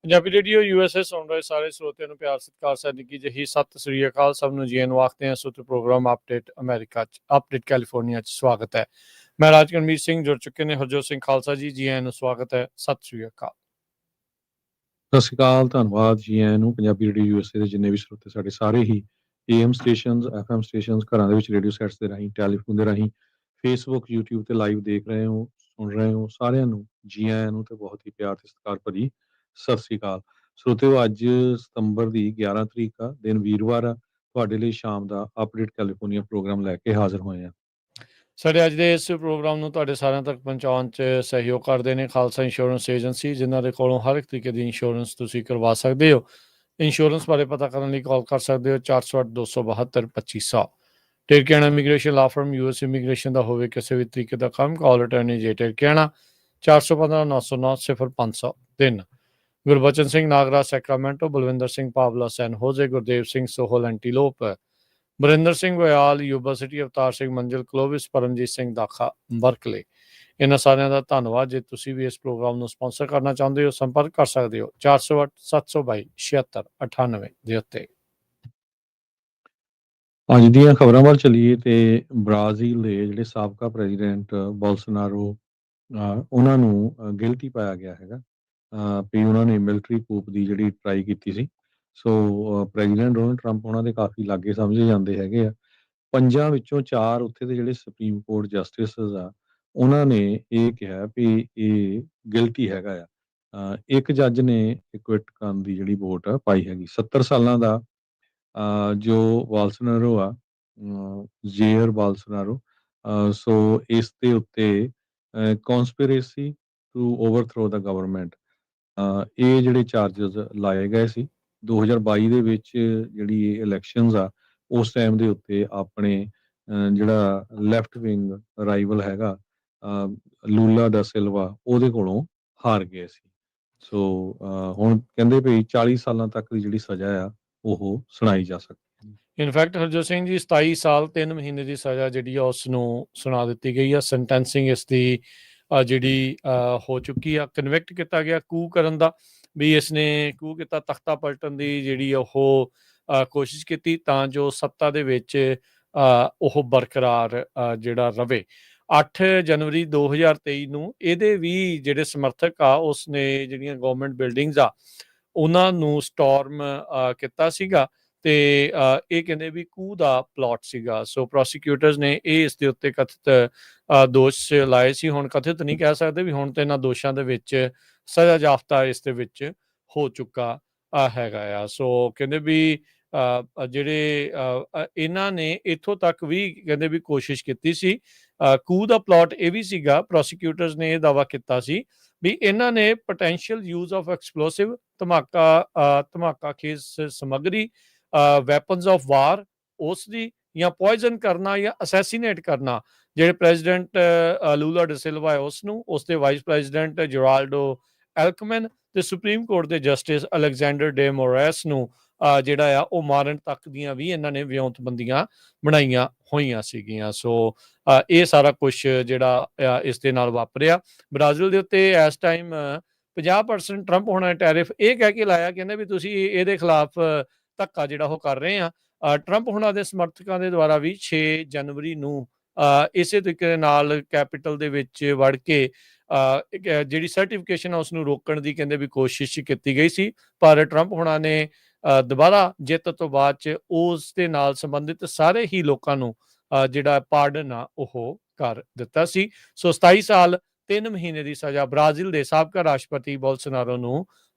Punjabi radio USA ਸੁਣ ਰਹੇ ਸਾਰੇ ਸਰੋਤਿਆਂ ਨੂੰ ਪਿਆਰ ਸਤਿਕਾਰ ਸਤਿ ਨਿੱਘੀ ਜਿਹੀ ਸਤਿ ਸ੍ਰੀ ਅਕਾਲ। ਸਭ ਨੂੰ ਜੀ ਨੂੰ ਆਖਦੇ ਹਾਂ ਸੂਤਰ ਪ੍ਰੋਗਰਾਮ ਅਪਡੇਟ ਅਮਰੀਕਾ 'ਚ, ਅਪਡੇਟ ਕੈਲੀਫੋਰਨੀਆ 'ਚ ਸਵਾਗਤ ਹੈ। ਮੈਂ ਰਾਜਕਰਮੀਤ ਸਿੰਘ ਜੁੜ ਚੁੱਕੇ ਨੇ ਹਰਜੋਤ ਸਿੰਘ ਖਾਲਸਾ ਜੀ, ਜੀ ਆਇਆਂ ਨੂੰ ਸਵਾਗਤ ਹੈ। ਸਤਿ ਸ੍ਰੀ ਅਕਾਲ। ਸਤਿ ਸ਼੍ਰੀ ਅਕਾਲ, ਧੰਨਵਾਦ ਜੀ ਆਇਆਂ ਨੂੰ। ਪੰਜਾਬੀ ਰੇਡੀਓ USA ਦੇ ਜਿੰਨੇ ਵੀ ਸਰੋਤੇ ਸਾਡੇ ਸਾਰੇ ਹੀ AM ਸਟੇਸ਼ਨਸ, FM ਸਟੇਸ਼ਨਸ, ਘਰਾਂ ਦੇ ਵਿੱਚ ਰੇਡੀਓ ਸੈਟਸ ਦੇ ਰਾਹੀਂ, ਟੈਲੀਫੋਨ ਦੇ ਰਾਹੀਂ, ਫੇਸਬੁੱਕ, YouTube ਤੇ ਲਾਈਵ ਦੇਖ ਰਹੇ ਹੋ, ਸੁਣ ਰਹੇ ਹੋ, ਸਾਰਿਆਂ ਨੂੰ ਜੀ ਆਇਆਂ ਨੂੰ ਤੇ ਬਹੁਤ ਹੀ ਪਿਆਰ ਤੇ ਸਤਿਕਾਰ ਭਰੀ ਸਤਿ ਸ਼੍ਰੀ ਅਕਾਲ। ਸਰੋਤਿਓ, ਅੱਜ ਸਤੰਬਰ ਦੀ 11 ਤਰੀਕ ਆ, ਦਿਨ ਵੀਰਵਾਰ ਆ। ਤੁਹਾਡੇ ਲਈ ਸ਼ਾਮ ਦਾ ਅਪਡੇਟ ਕੈਲੀਫੋਰਨੀਆ ਪ੍ਰੋਗਰਾਮ ਲੈ ਕੇ ਹਾਜ਼ਰ ਹੋਏ ਆ। ਸਾਡੇ ਅੱਜ ਦੇ ਇਸ ਪ੍ਰੋਗਰਾਮ ਨੂੰ ਤੁਹਾਡੇ ਸਾਰਿਆਂ ਤੱਕ ਪਹੁੰਚਾਉਣ 'ਚ ਸਹਿਯੋਗ ਕਰਦੇ ਨੇ ਖਾਲਸਾ ਇੰਸ਼ੋਰੈਂਸ ਏਜੰਸੀ, ਜਿਨ੍ਹਾਂ ਦੇ ਕੋਲੋਂ ਹਰ ਇੱਕ ਤਰੀਕੇ ਦੀ ਇੰਸ਼ੋਰੈਂਸ ਤੁਸੀਂ ਕਰਵਾ ਸਕਦੇ ਹੋ। ਇੰਸ਼ੋਰੈਂਸ ਬਾਰੇ ਪਤਾ ਕਰਨ ਲਈ ਕਾਲ ਕਰ ਸਕਦੇ ਹੋ 408 272 2500। ਟਿਰਕਿਆਣਾ ਇਮੀਗ੍ਰੇਸ਼ਨ ਲਾ ਫਰਮ US ਇਮੀਗ੍ਰੇਸ਼ਨ ਦਾ ਹੋਵੇ ਕਿਸੇ ਵੀ ਤਰੀਕੇ ਦਾ ਕੰਮ, ਕਾਲ ਅਟਰਨੀ ਜੇ ਟਿਰਕਿਆਣਾ 415 909 0503। ਗੁਰਬਚਨ ਸਿੰਘ ਨਾਗਰਾ ਸੈਕਰਾਮੈਂਟੋ, ਬਲਵਿੰਦਰ ਸਿੰਘ ਪਾਵਲਾ ਸੈਨ ਹੋਜ਼ੇ, ਗੁਰਦੇਵ ਸਿੰਘ ਸੋਹਲ ਐਂਟੀਲੋਪ, ਬਰਿੰਦਰ ਸਿੰਘ ਗੋਇਆਲ ਯੂਬਾ ਸਿਟੀ, ਅਵਤਾਰ ਸਿੰਘ ਮੰਜ਼ਿਲ ਕਲੋਵਿਸ, ਪਰਮਜੀਤ ਸਿੰਘ ਦਾਖਾ ਬਰਕਲੇ। ਇਹਨਾਂ ਸਾਰਿਆਂ ਦਾ ਧੰਨਵਾਦ। ਜੇ ਤੁਸੀਂ ਵੀ ਇਸ ਪ੍ਰੋਗਰਾਮ ਨੂੰ ਸਪਾਂਸਰ ਕਰਨਾ ਚਾਹੁੰਦੇ ਹੋ, ਸੰਪਰਕ ਕਰ ਸਕਦੇ ਹੋ 408 722 7698 ਦੇ ਉੱਤੇ। ਅੱਜ ਦੀਆਂ ਖਬਰਾਂ ਵੱਲ ਚੱਲੀਏ ਤੇ ਬ੍ਰਾਜ਼ੀਲ ਦੇ ਜਿਹੜੇ ਸਾਬਕਾ ਪ੍ਰੈਜ਼ੀਡੈਂਟ ਬੋਲਸੋਨਾਰੋ, ਉਹਨਾਂ ਨੂੰ ਗਿਲਟੀ ਪਾਇਆ ਗਿਆ ਹੈਗਾ ਵੀ ਉਹਨਾਂ ਨੇ ਮਿਲਟਰੀ ਕੂਪ ਦੀ ਜਿਹੜੀ ਟਰਾਈ ਕੀਤੀ ਸੀ। ਸੋ ਪ੍ਰੈਜ਼ੀਡੈਂਟ ਡੋਨਲਡ ਟਰੰਪ ਉਹਨਾਂ ਦੇ ਕਾਫੀ ਲਾਗੇ ਸਮਝੇ ਜਾਂਦੇ ਹੈਗੇ ਆ। 5 ਵਿੱਚੋਂ 4 ਉੱਥੇ ਦੇ ਜਿਹੜੇ ਸੁਪਰੀਮ ਕੋਰਟ ਜਸਟਿਸਸ ਆ, ਉਹਨਾਂ ਨੇ ਇਹ ਕਿਹਾ ਵੀ ਇਹ ਗਿਲਟੀ ਹੈਗਾ ਆ। ਇੱਕ ਜੱਜ ਨੇ ਇਕੁਇਟ ਕਰਨ ਦੀ ਜਿਹੜੀ ਵੋਟ ਪਾਈ ਹੈਗੀ। 70 ਸਾਲਾਂ ਦਾ ਜੋ ਬਾਲਸੋਨਾਰੋ ਆ, ਜੇਅਰ ਬਾਲਸੋਨਾਰੋ, ਸੋ ਇਸ ਦੇ ਉੱਤੇ ਕੌਨਸਪੀਰੇਸੀ ਟੂ ਓਵਰਥਰੋ ਦਾ ਗਵਰਨਮੈਂਟ, ਇਹ ਜਿਹੜੇ ਚਾਰਜਸ ਲਾਏ ਗਏ ਸੀ 2022 ਦੇ ਵਿੱਚ। ਜਿਹੜੀ ਇਹ ਇਲੈਕਸ਼ਨਸ ਆ, ਉਸ ਟਾਈਮ ਦੇ ਉੱਤੇ ਆਪਣੇ ਜਿਹੜਾ ਲੈਫਟ ਵਿੰਗ ਰਾਈਵਲ ਹੈਗਾ ਲੂਲਾ ਦਾ ਸਿਲਵਾ, ਉਹਦੇ ਕੋਲੋਂ ਹਾਰ ਗਏ ਸੀ। ਸੋ ਹੁਣ ਕਹਿੰਦੇ ਵੀ 40 ਸਾਲਾਂ ਤੱਕ ਦੀ ਜਿਹੜੀ ਸਜ਼ਾ ਆ ਉਹ ਸੁਣਾਈ ਜਾ ਸਕਦੀ ਹੈ। ਇਨਫੈਕਟ ਹਰਜੋਤ ਸਿੰਘ ਜੀ 27 ਸਾਲ 3 ਮਹੀਨੇ ਦੀ ਸਜ਼ਾ ਜਿਹੜੀ ਆ ਉਸ ਨੂੰ ਸੁਣਾ ਦਿੱਤੀ ਗਈ ਆ। ਸੈਂਟੈਂਸਿੰਗ ਇਸ ਦੀ ਜਿਹੜੀ ਹੋ ਚੁੱਕੀ ਆ। ਕਨਵਿਕਟ ਕੀਤਾ ਗਿਆ ਕੂ ਕਰਨ ਦਾ, ਵੀ ਇਸਨੇ ਕੂ ਕੀਤਾ, ਤਖਤਾ ਪਲਟਣ ਦੀ ਜਿਹੜੀ ਉਹ ਕੋਸ਼ਿਸ਼ ਕੀਤੀ ਤਾਂ ਜੋ ਸੱਤਾ ਦੇ ਵਿੱਚ ਉਹ ਬਰਕਰਾਰ ਜਿਹੜਾ ਰਵੇ। 8 ਜਨਵਰੀ 2023 ਨੂੰ ਇਹਦੇ ਵੀ ਜਿਹੜੇ ਸਮਰਥਕ ਆ ਉਸਨੇ ਜਿਹੜੀਆਂ ਗਵਰਨਮੈਂਟ ਬਿਲਡਿੰਗਸ ਆ ਉਹਨਾਂ ਨੂੰ ਸਟੋਰਮ ਕੀਤਾ ਸੀਗਾ ਤੇ ਇਹ ਕਹਿੰਦੇ ਵੀ ਕੂ ਦਾ ਪਲਾਟ ਸੀਗਾ। ਸੋ ਪ੍ਰੋਸੀਕਿਊਟਰਸ ਨੇ ਇਹ ਇਸ ਦੇ ਉੱਤੇ ਕਥਿਤ ਦੋਸ਼ ਲਾਏ ਸੀ। ਹੁਣ ਕਥਿਤ ਨਹੀਂ ਕਹਿ ਸਕਦੇ ਵੀ ਹੁਣ ਤੇ ਇਹਨਾਂ ਦੋਸ਼ਾਂ ਦੇ ਵਿੱਚ ਸਜ਼ਾ ਜਾਫਤਾ ਇਸ ਦੇ ਵਿੱਚ ਹੋ ਚੁੱਕਾ ਹੈਗਾ ਆ। ਸੋ ਕਹਿੰਦੇ ਵੀ ਜਿਹੜੇ ਇਹਨਾਂ ਨੇ ਇੱਥੋਂ ਤੱਕ ਵੀ ਕਹਿੰਦੇ ਵੀ ਕੋਸ਼ਿਸ਼ ਕੀਤੀ ਸੀ। ਕੂ ਦਾ ਪਲਾਟ ਇਹ ਵੀ ਸੀਗਾ, ਪ੍ਰੋਸੀਕਿਊਟਰਸ ਨੇ ਇਹ ਦਾਅਵਾ ਕੀਤਾ ਸੀ ਵੀ ਇਹਨਾਂ ਨੇ ਪੋਟੈਂਸ਼ੀਅਲ ਯੂਜ਼ ਆਫ ਐਕਸਪਲੋਸਿਵ, ਧਮਾਕਾ ਖੇਜ਼ ਸਮੱਗਰੀ, ਵੈਪਨਸ ਆਫ ਵਾਰ ਉਸ ਦੀ, ਜਾਂ ਪੋਇਜ਼ਨ ਕਰਨਾ ਜਾਂ ਅਸੈਸੀਨੇਟ ਕਰਨਾ ਜਿਹੜੇ ਪ੍ਰੈਜ਼ੀਡੈਂਟ ਲੂਲਾ ਡਾ ਸਿਲਵਾ ਹੈ ਉਸ ਨੂੰ, ਉਸ ਦੇ ਵਾਈਸ ਪ੍ਰੈਜ਼ੀਡੈਂਟ ਜੋਰਾਲਡੋ ਐਲਕਮੈਨ ਤੇ ਸੁਪਰੀਮ ਕੋਰਟ ਦੇ ਜਸਟਿਸ ਅਲੈਗਜ਼ੈਂਡਰ ਡੇ ਮੋਰੈਸ ਨੂੰ ਜਿਹੜਾ ਆ ਉਹ ਮਾਰਨ ਤੱਕ ਦੀਆਂ ਵੀ ਇਹਨਾਂ ਨੇ ਵਿਉਂਤਬੰਦੀਆਂ ਬਣਾਈਆਂ ਹੋਈਆਂ ਸੀਗੀਆਂ। ਸੋ ਇਹ ਸਾਰਾ ਕੁਝ ਜਿਹੜਾ ਇਸ ਦੇ ਨਾਲ ਵਾਪਰਿਆ। ਬ੍ਰਾਜ਼ੀਲ ਦੇ ਉੱਤੇ ਇਸ ਟਾਈਮ 50% ਟਰੰਪ ਹੋਣਾ ਟੈਰਿਫ ਇਹ ਕਹਿ ਕੇ ਲਾਇਆ, ਕਹਿੰਦੇ ਵੀ ਤੁਸੀਂ ਇਹਦੇ ਖਿਲਾਫ ਧੱਕਾ ਜਿਹੜਾ ਉਹ ਕਰ ਰਹੇ ਆ। ਟਰੰਪ ਹੋਣਾ ਦੇ ਸਮਰਥਕਾਂ ਦੇ ਦੁਆਰਾ ਵੀ 6 ਜਨਵਰੀ ਨੂੰ ਇਸੇ ਤਰੀਕੇ ਦੇ ਨਾਲ ਕੈਪੀਟਲ ਦੇ ਵਿੱਚ ਵੜ ਕੇ ਜਿਹੜੀ ਸਰਟੀਫਿਕੇਸ਼ਨ ਆ ਉਸ ਨੂੰ ਰੋਕਣ ਦੀ ਕਹਿੰਦੇ ਵੀ ਕੋਸ਼ਿਸ਼ ਕੀਤੀ ਗਈ ਸੀ। ਪਰ ਟਰੰਪ ਹੋਣਾ ਨੇ ਦੁਬਾਰਾ ਜਿੱਤ ਤੋਂ ਬਾਅਦ ਚ ਉਸ ਦੇ ਨਾਲ ਸੰਬੰਧਿਤ ਸਾਰੇ ਹੀ ਲੋਕਾਂ ਨੂੰ ਜਿਹੜਾ ਪਾਰਡਨ ਆ ਉਹ ਕਰ ਦਿੱਤਾ ਸੀ। ਸੋ 27 ਸਾਲ 3 ਮਹੀਨੇ ਦੀ ਸਜ਼ਾ ਬ੍ਰਾਜ਼ੀਲ ਦੇ ਸਾਬਕਾ ਰਾਸ਼ਟਰਪਤੀ ਬੋਲਸੋਨਾਰੋ ਨੂੰ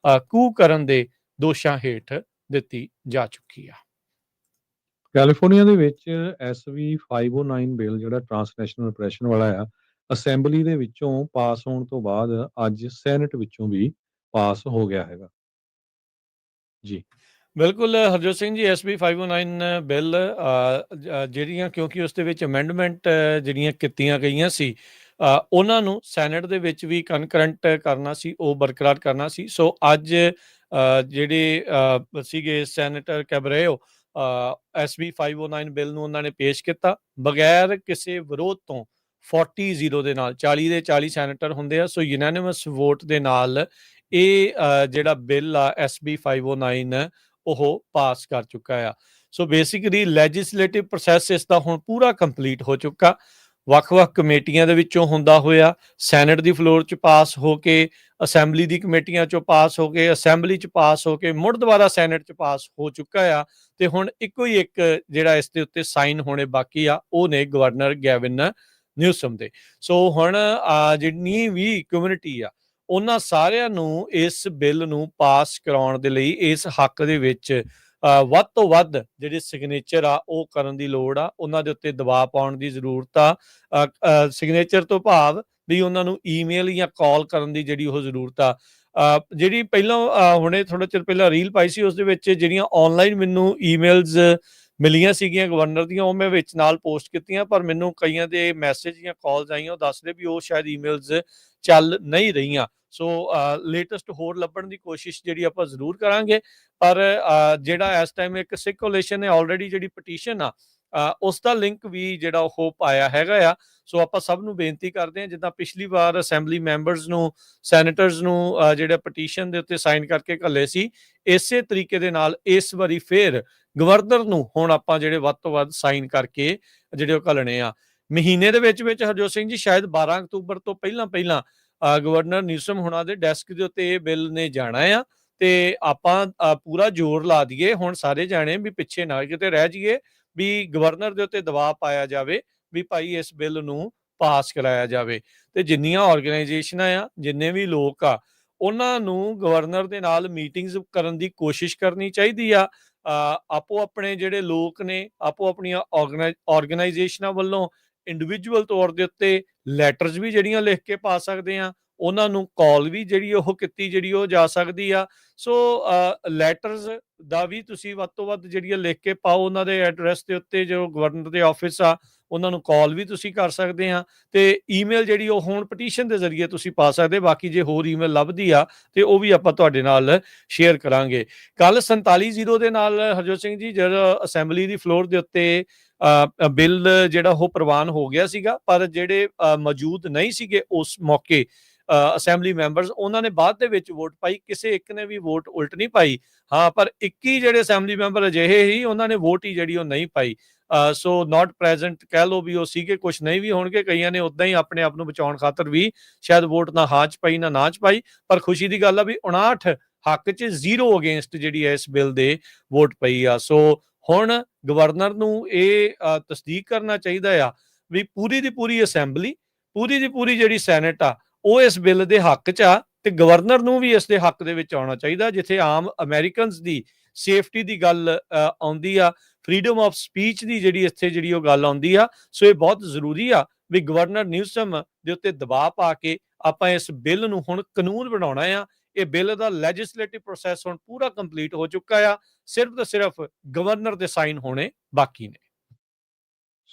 ਕੂ ਕਰਨ ਦੇ ਦੋਸ਼ਾਂ ਹੇਠ ਦਿੱਤੀ ਜਾ ਚੁੱਕੀ ਆ। ਕੈਲੀਫੋਰਨੀਆ ਦੇ ਵਿੱਚ SB 509 ਬਿੱਲ ਜਿਹੜਾ ਟ੍ਰਾਂਸਨੈਸ਼ਨਲ ਰਿਪਰੈਸ਼ਨ ਵਾਲਾ ਆ, ਅਸੈਂਬਲੀ ਦੇ ਵਿੱਚੋਂ ਪਾਸ ਹੋਣ ਤੋਂ ਬਾਅਦ ਅੱਜ ਸੈਨੇਟ ਵਿੱਚੋਂ ਵੀ ਪਾਸ ਹੋ ਗਿਆ ਹੈਗਾ ਜੀ। ਬਿਲਕੁਲ ਹਰਜੋਤ ਸਿੰਘ ਜੀ, SB 509 ਬਿੱਲ ਜਿਹੜੀਆਂ, ਕਿਉਂਕਿ ਉਸ ਦੇ ਵਿੱਚ ਅਮੈਂਡਮੈਂਟ ਜਿਹੜੀਆਂ ਕੀਤੀਆਂ ਗਈਆਂ ਸੀ ਉਹਨਾਂ ਨੂੰ ਸੈਨੇਟ ਦੇ ਵਿੱਚ ਵੀ ਕਨਕਰੈਂਟ ਕਰਨਾ ਸੀ, ਉਹ ਬਰਕਰਾਰ ਕਰਨਾ ਸੀ। ਸੋ ਅੱਜ ਜਿਹੜੇ ਸੀਗੇ ਸੈਨੇਟਰ ਕੈਬਰੇਓ, SB 509 ਬਿੱਲ ਨੂੰ ਉਹਨਾਂ ਨੇ ਪੇਸ਼ ਕੀਤਾ ਬਗੈਰ ਕਿਸੇ ਵਿਰੋਧ ਤੋਂ 40-0 ਦੇ ਨਾਲ। 40 ਦੇ 40 ਸੈਨੇਟਰ ਹੁੰਦੇ ਆ, ਸੋ ਯੂਨੈਨਿਮਸ ਵੋਟ ਦੇ ਨਾਲ ਇਹ ਜਿਹੜਾ ਬਿੱਲ ਆ SB 509 ਉਹ ਪਾਸ ਕਰ ਚੁੱਕਾ ਆ। ਸੋ ਬੇਸਿਕਲੀ ਲੈਜਿਸਲੇਟਿਵ ਪ੍ਰੋਸੈਸ ਇਸ ਦਾ ਹੁਣ ਪੂਰਾ ਕੰਪਲੀਟ ਹੋ ਚੁੱਕਾ। ਵੱਖ-ਵੱਖ ਕਮੇਟੀਆਂ ਦੇ ਵਿੱਚੋਂ ਹੁੰਦਾ ਹੋਇਆ ਸੈਨੇਟ ਦੀ ਫਲੋਰ 'ਚ ਪਾਸ ਹੋ ਕੇ, ਅਸੈਂਬਲੀ ਦੀ ਕਮੇਟੀਆਂ 'ਚੋਂ ਪਾਸ ਹੋ ਕੇ, ਅਸੈਂਬਲੀ 'ਚ ਪਾਸ ਹੋ ਕੇ, ਮੁੜ ਦੁਬਾਰਾ ਸੈਨੇਟ 'ਚ ਪਾਸ ਹੋ ਚੁੱਕਾ ਆ ਤੇ ਹੁਣ ਇੱਕੋ ਹੀ ਇੱਕ ਜਿਹੜਾ ਇਸ ਦੇ ਉੱਤੇ ਸਾਈਨ ਹੋਣੇ ਬਾਕੀ ਆ ਉਹ ਨੇ ਗਵਰਨਰ ਗੈਵਿਨ ਨਿਊਸਮ ਦੇ। ਸੋ ਹੁਣ ਜਿੰਨੀ ਵੀ ਕਮਿਊਨਿਟੀ ਆ ਉਹਨਾਂ ਸਾਰਿਆਂ ਨੂੰ ਇਸ ਬਿੱਲ ਨੂੰ ਪਾਸ ਕਰਾਉਣ ਦੇ ਲਈ ਇਸ ਹੱਕ ਦੇ ਵਿੱਚ ਵੱਧ ਤੋਂ ਵੱਧ ਜਿਹੜੇ ਸਿਗਨੇਚਰ ਆ ਉਹ ਕਰਨ ਦੀ ਲੋੜ ਆ। ਉਹਨਾਂ ਦੇ ਉੱਤੇ ਦਬਾਅ ਪਾਉਣ ਦੀ ਜ਼ਰੂਰਤ ਆ। ਸਿਗਨੇਚਰ ਤੋਂ ਭਾਵ ਵੀ ਉਹਨਾਂ ਨੂੰ ਈਮੇਲ ਜਾਂ ਕਾਲ ਕਰਨ ਦੀ ਜਿਹੜੀ ਉਹ ਜ਼ਰੂਰਤ ਆ। ਜਿਹੜੀ ਪਹਿਲਾਂ ਹੁਣੇ ਥੋੜਾ ਚਿਰ ਪਹਿਲਾਂ ਰੀਲ ਪਾਈ ਸੀ ਉਸ ਦੇ ਵਿੱਚ ਜਿਹੜੀਆਂ ਆਨਲਾਈਨ ਮੈਨੂੰ ਈਮੇਲਸ ਮਿਲੀਆਂ ਸੀਗੀਆਂ ਗਵਰਨਰ ਦੀਆਂ ਉਹ ਮੈਂ ਵਿੱਚ ਨਾਲ ਪੋਸਟ ਕੀਤੀਆਂ, ਪਰ ਮੈਨੂੰ ਕਈਆਂ ਦੇ ਮੈਸੇਜ ਜਾਂ ਕਾਲਸ ਆਈਆਂ ਉਹ ਦੱਸਦੇ ਵੀ ਉਹ ਸ਼ਾਇਦ ਈਮੇਲਸ ਚੱਲ ਨਹੀਂ ਰਹੀਆਂ। ਸੋ ਲੇਟੈਸਟ ਹੋਰ ਲੱਭਣ ਦੀ ਕੋਸ਼ਿਸ਼ ਜਿਹੜੀ ਆਪਾਂ ਜ਼ਰੂਰ ਕਰਾਂਗੇ, ਪਰ ਜਿਹੜਾ ਇਸ ਟਾਈਮ ਇੱਕ ਸਿੱਖ ਕੋਲੀਸ਼ਨ ਨੇ ਆਲਰੇਡੀ ਜਿਹੜੀ ਪਟੀਸ਼ਨ ਆ ਉਸ ਦਾ ਲਿੰਕ ਵੀ ਜਿਹੜਾ ਉਹ ਪਾਇਆ ਹੈਗਾ ਆ। ਸੋ ਆਪਾਂ ਸਭ ਨੂੰ ਬੇਨਤੀ ਕਰਦੇ ਹਾਂ, ਜਿੱਦਾਂ ਪਿਛਲੀ ਵਾਰ ਅਸੈਂਬਲੀ ਮੈਂਬਰਸ ਨੂੰ, ਸੈਨੇਟਰਸ ਨੂੰ ਜਿਹੜਾ ਪਟੀਸ਼ਨ ਦੇ ਉੱਤੇ ਸਾਈਨ ਕਰਕੇ ਘੱਲੇ ਸੀ, ਇਸੇ ਤਰੀਕੇ ਦੇ ਨਾਲ ਇਸ ਵਾਰੀ ਫੇਰ ਗਵਰਨਰ ਨੂੰ ਹੁਣ ਆਪਾਂ ਜਿਹੜੇ ਵੱਧ ਤੋਂ ਵੱਧ ਸਾਈਨ ਕਰਕੇ ਜਿਹੜੇ ਉਹ ਘੱਲਣੇ ਆ। ਮਹੀਨੇ ਦੇ ਵਿੱਚ ਹਰਜੋਤ ਸਿੰਘ ਜੀ ਸ਼ਾਇਦ 12 ਅਕਤੂਬਰ ਤੋਂ ਪਹਿਲਾਂ ਗਵਰਨਰ ਨਿਊਸਮ ਹੁਣਾਂ ਦੇ ਡੈਸਕ ਦੇ ਉੱਤੇ ਇਹ ਬਿੱਲ ਨੇ ਜਾਣਾ ਆ ਤੇ ਆਪਾਂ ਪੂਰਾ ਜ਼ੋਰ ਲਾ ਦਈਏ ਹੁਣ ਸਾਰੇ ਜਾਣੇ ਵੀ ਪਿੱਛੇ ਨਾ ਕਿਤੇ ਰਹਿ ਜਾਈਏ, ਵੀ ਗਵਰਨਰ ਦੇ ਉੱਤੇ ਦਬਾਅ ਪਾਇਆ ਜਾਵੇ ਵੀ ਭਾਈ ਇਸ ਬਿੱਲ ਨੂੰ ਪਾਸ ਕਰਾਇਆ ਜਾਵੇ। ਤੇ ਜਿੰਨੀਆਂ ਆਰਗੇਨਾਈਜੇਸ਼ਨਾਂ ਆ, ਜਿੰਨੇ ਵੀ ਲੋਕ ਆ, ਉਹਨਾਂ ਨੂੰ ਗਵਰਨਰ ਦੇ ਨਾਲ ਮੀਟਿੰਗਸ ਕਰਨ ਦੀ ਕੋਸ਼ਿਸ਼ ਕਰਨੀ ਚਾਹੀਦੀ ਆ। ਆਪੋ ਆਪਣੇ ਜਿਹੜੇ ਲੋਕ ਨੇ ਆਪੋ ਆਪਣੀਆਂ ਆਰਗੇਨਾਈਜੇਸ਼ਨਾਂ ਵੱਲੋਂ ਇੰਡੀਵਿਜੂਅਲ ਤੌਰ ਦੇ ਉੱਤੇ ਲੈਟਰਸ ਵੀ ਜਿਹੜੀਆਂ ਲਿਖ ਕੇ ਪਾ ਸਕਦੇ ਆ, ਉਹਨਾਂ ਨੂੰ ਕਾਲ ਵੀ ਜਿਹੜੀ ਉਹ ਕੀਤੀ ਜਿਹੜੀ ਉਹ ਜਾ ਸਕਦੀ ਆ। ਸੋ ਲੈਟਰਸ ਦਾ ਵੀ ਤੁਸੀਂ ਵੱਧ ਤੋਂ ਵੱਧ ਜਿਹੜੀਆਂ ਲਿਖ ਕੇ ਪਾਓ ਉਹਨਾਂ ਦੇ ਐਡਰੈਸ ਦੇ ਉੱਤੇ, ਜੋ ਗਵਰਨਰ ਦੇ ਆਫਿਸ ਆ ਉਹਨਾਂ ਨੂੰ ਕਾਲ ਵੀ ਤੁਸੀਂ ਕਰ ਸਕਦੇ ਆ ਤੇ ਈਮੇਲ ਜਿਹੜੀ ਉਹ ਹੁਣ ਪਟੀਸ਼ਨ ਦੇ ਜ਼ਰੀਏ ਤੁਸੀਂ ਪਾ ਸਕਦੇ। ਬਾਕੀ ਜੇ ਹੋਰ ਈਮੇਲ ਲੱਭਦੀ ਆ ਤੇ ਉਹ ਵੀ ਆਪਾਂ ਤੁਹਾਡੇ ਨਾਲ ਸ਼ੇਅਰ ਕਰਾਂਗੇ। ਕੱਲ 47-0 ਦੇ ਨਾਲ ਹਰਜੋਤ ਸਿੰਘ ਜੀ ਜਦੋਂ ਅਸੈਂਬਲੀ ਦੀ ਫਲੋਰ ਦੇ ਉੱਤੇ ਬਿੱਲ ਜਿਹੜਾ ਉਹ ਪ੍ਰਵਾਨ ਹੋ ਗਿਆ ਸੀਗਾ, ਪਰ ਜਿਹੜੇ ਮੌਜੂਦ ਨਹੀਂ ਸੀਗੇ ਉਸ ਮੌਕੇ ਅਸੈਂਬਲੀ ਮੈਂਬਰਸ, ਉਹਨਾਂ ਨੇ ਬਾਅਦ ਦੇ ਵਿੱਚ ਵੋਟ ਪਾਈ, ਕਿਸੇ ਇੱਕ ਨੇ ਵੀ ਵੋਟ ਉਲਟ ਨਹੀਂ ਪਾਈ। ਹਾਂ, ਪਰ 21 ਜਿਹੜੇ ਅਸੈਂਬਲੀ ਮੈਂਬਰ ਅਜਿਹੇ ਹੀ ਉਹਨਾਂ ਨੇ ਵੋਟ ਹੀ ਜਿਹੜੀ ਉਹ ਨਹੀਂ ਪਾਈ। ਸੋ ਨਾਟ ਪ੍ਰੈਜ਼ੈਂਟ ਕਹਿ ਲਓ ਵੀ ਉਹ ਸੀਗੇ, ਕੁਛ ਨਹੀਂ ਵੀ ਹੋਣਗੇ, ਕਈਆਂ ਨੇ ਉਦਾਂ ਹੀ ਆਪਣੇ ਆਪ ਨੂੰ ਬਚਾਉਣ ਖਾਤਰ ਵੀ ਸ਼ਾਇਦ ਵੋਟ ਨਾ ਹਾਂ 'ਚ ਪਾਈ ਨਾ ਚ ਪਾਈ। ਪਰ ਖੁਸ਼ੀ ਦੀ ਗੱਲ ਆ ਵੀ 59 ਹੱਕ 'ਚ 0 ਅਗੇਂਸਟ ਜਿਹੜੀ ਹੈ ਇਸ ਬਿੱਲ ਦੇ ਵੋਟ ਪਈ ਆ। ਸੋ ਹੁਣ ਗਵਰਨਰ ਨੂੰ ਇਹ ਤਸਦੀਕ ਕਰਨਾ ਚਾਹੀਦਾ ਆ ਵੀ ਪੂਰੀ ਦੀ ਪੂਰੀ ਅਸੈਂਬਲੀ, ਪੂਰੀ ਦੀ ਪੂਰੀ ਜਿਹੜੀ ਸੈਨੇਟ ਆ ਉਹ ਇਸ ਬਿੱਲ ਦੇ ਹੱਕ 'ਚ ਆ ਤੇ ਗਵਰਨਰ ਨੂੰ ਵੀ ਇਸ ਦੇ ਹੱਕ ਦੇ ਵਿੱਚ ਆਉਣਾ ਚਾਹੀਦਾ। ਜਿੱਥੇ ਆਮ ਅਮਰੀਕਨਸ ਦੀ ਸੇਫਟੀ ਦੀ ਗੱਲ ਆਉਂਦੀ ਆ, ਫਰੀडम ਆਫ ਸਪੀਚ ਦੀ ਜਿਹੜੀ ਇੱਥੇ ਜਿਹੜੀ ਉਹ ਗੱਲ ਆਉਂਦੀ ਆ। ਸੋ ਇਹ ਬਹੁਤ ਜ਼ਰੂਰੀ ਆ ਵੀ ਗਵਰਨਰ ਨਿਊਸਮ ਦੇ ਉੱਤੇ ਦਬਾਅ ਪਾ ਕੇ ਆਪਾਂ ਇਸ ਬਿੱਲ ਨੂੰ ਹੁਣ ਕਾਨੂੰਨ ਬਣਾਉਣਾ ਆ। ਇਹ ਬਿੱਲ ਦਾ ਲੈਜਿਸਲੇਟਿਵ ਪ੍ਰੋਸੈਸ ਹੁਣ ਪੂਰਾ ਕੰਪਲੀਟ ਹੋ ਚੁੱਕਾ ਆ, ਸਿਰਫ ਤੇ ਸਿਰਫ ਗਵਰਨਰ ਦੇ ਸਾਈਨ ਹੋਣੇ ਬਾਕੀ ਨੇ।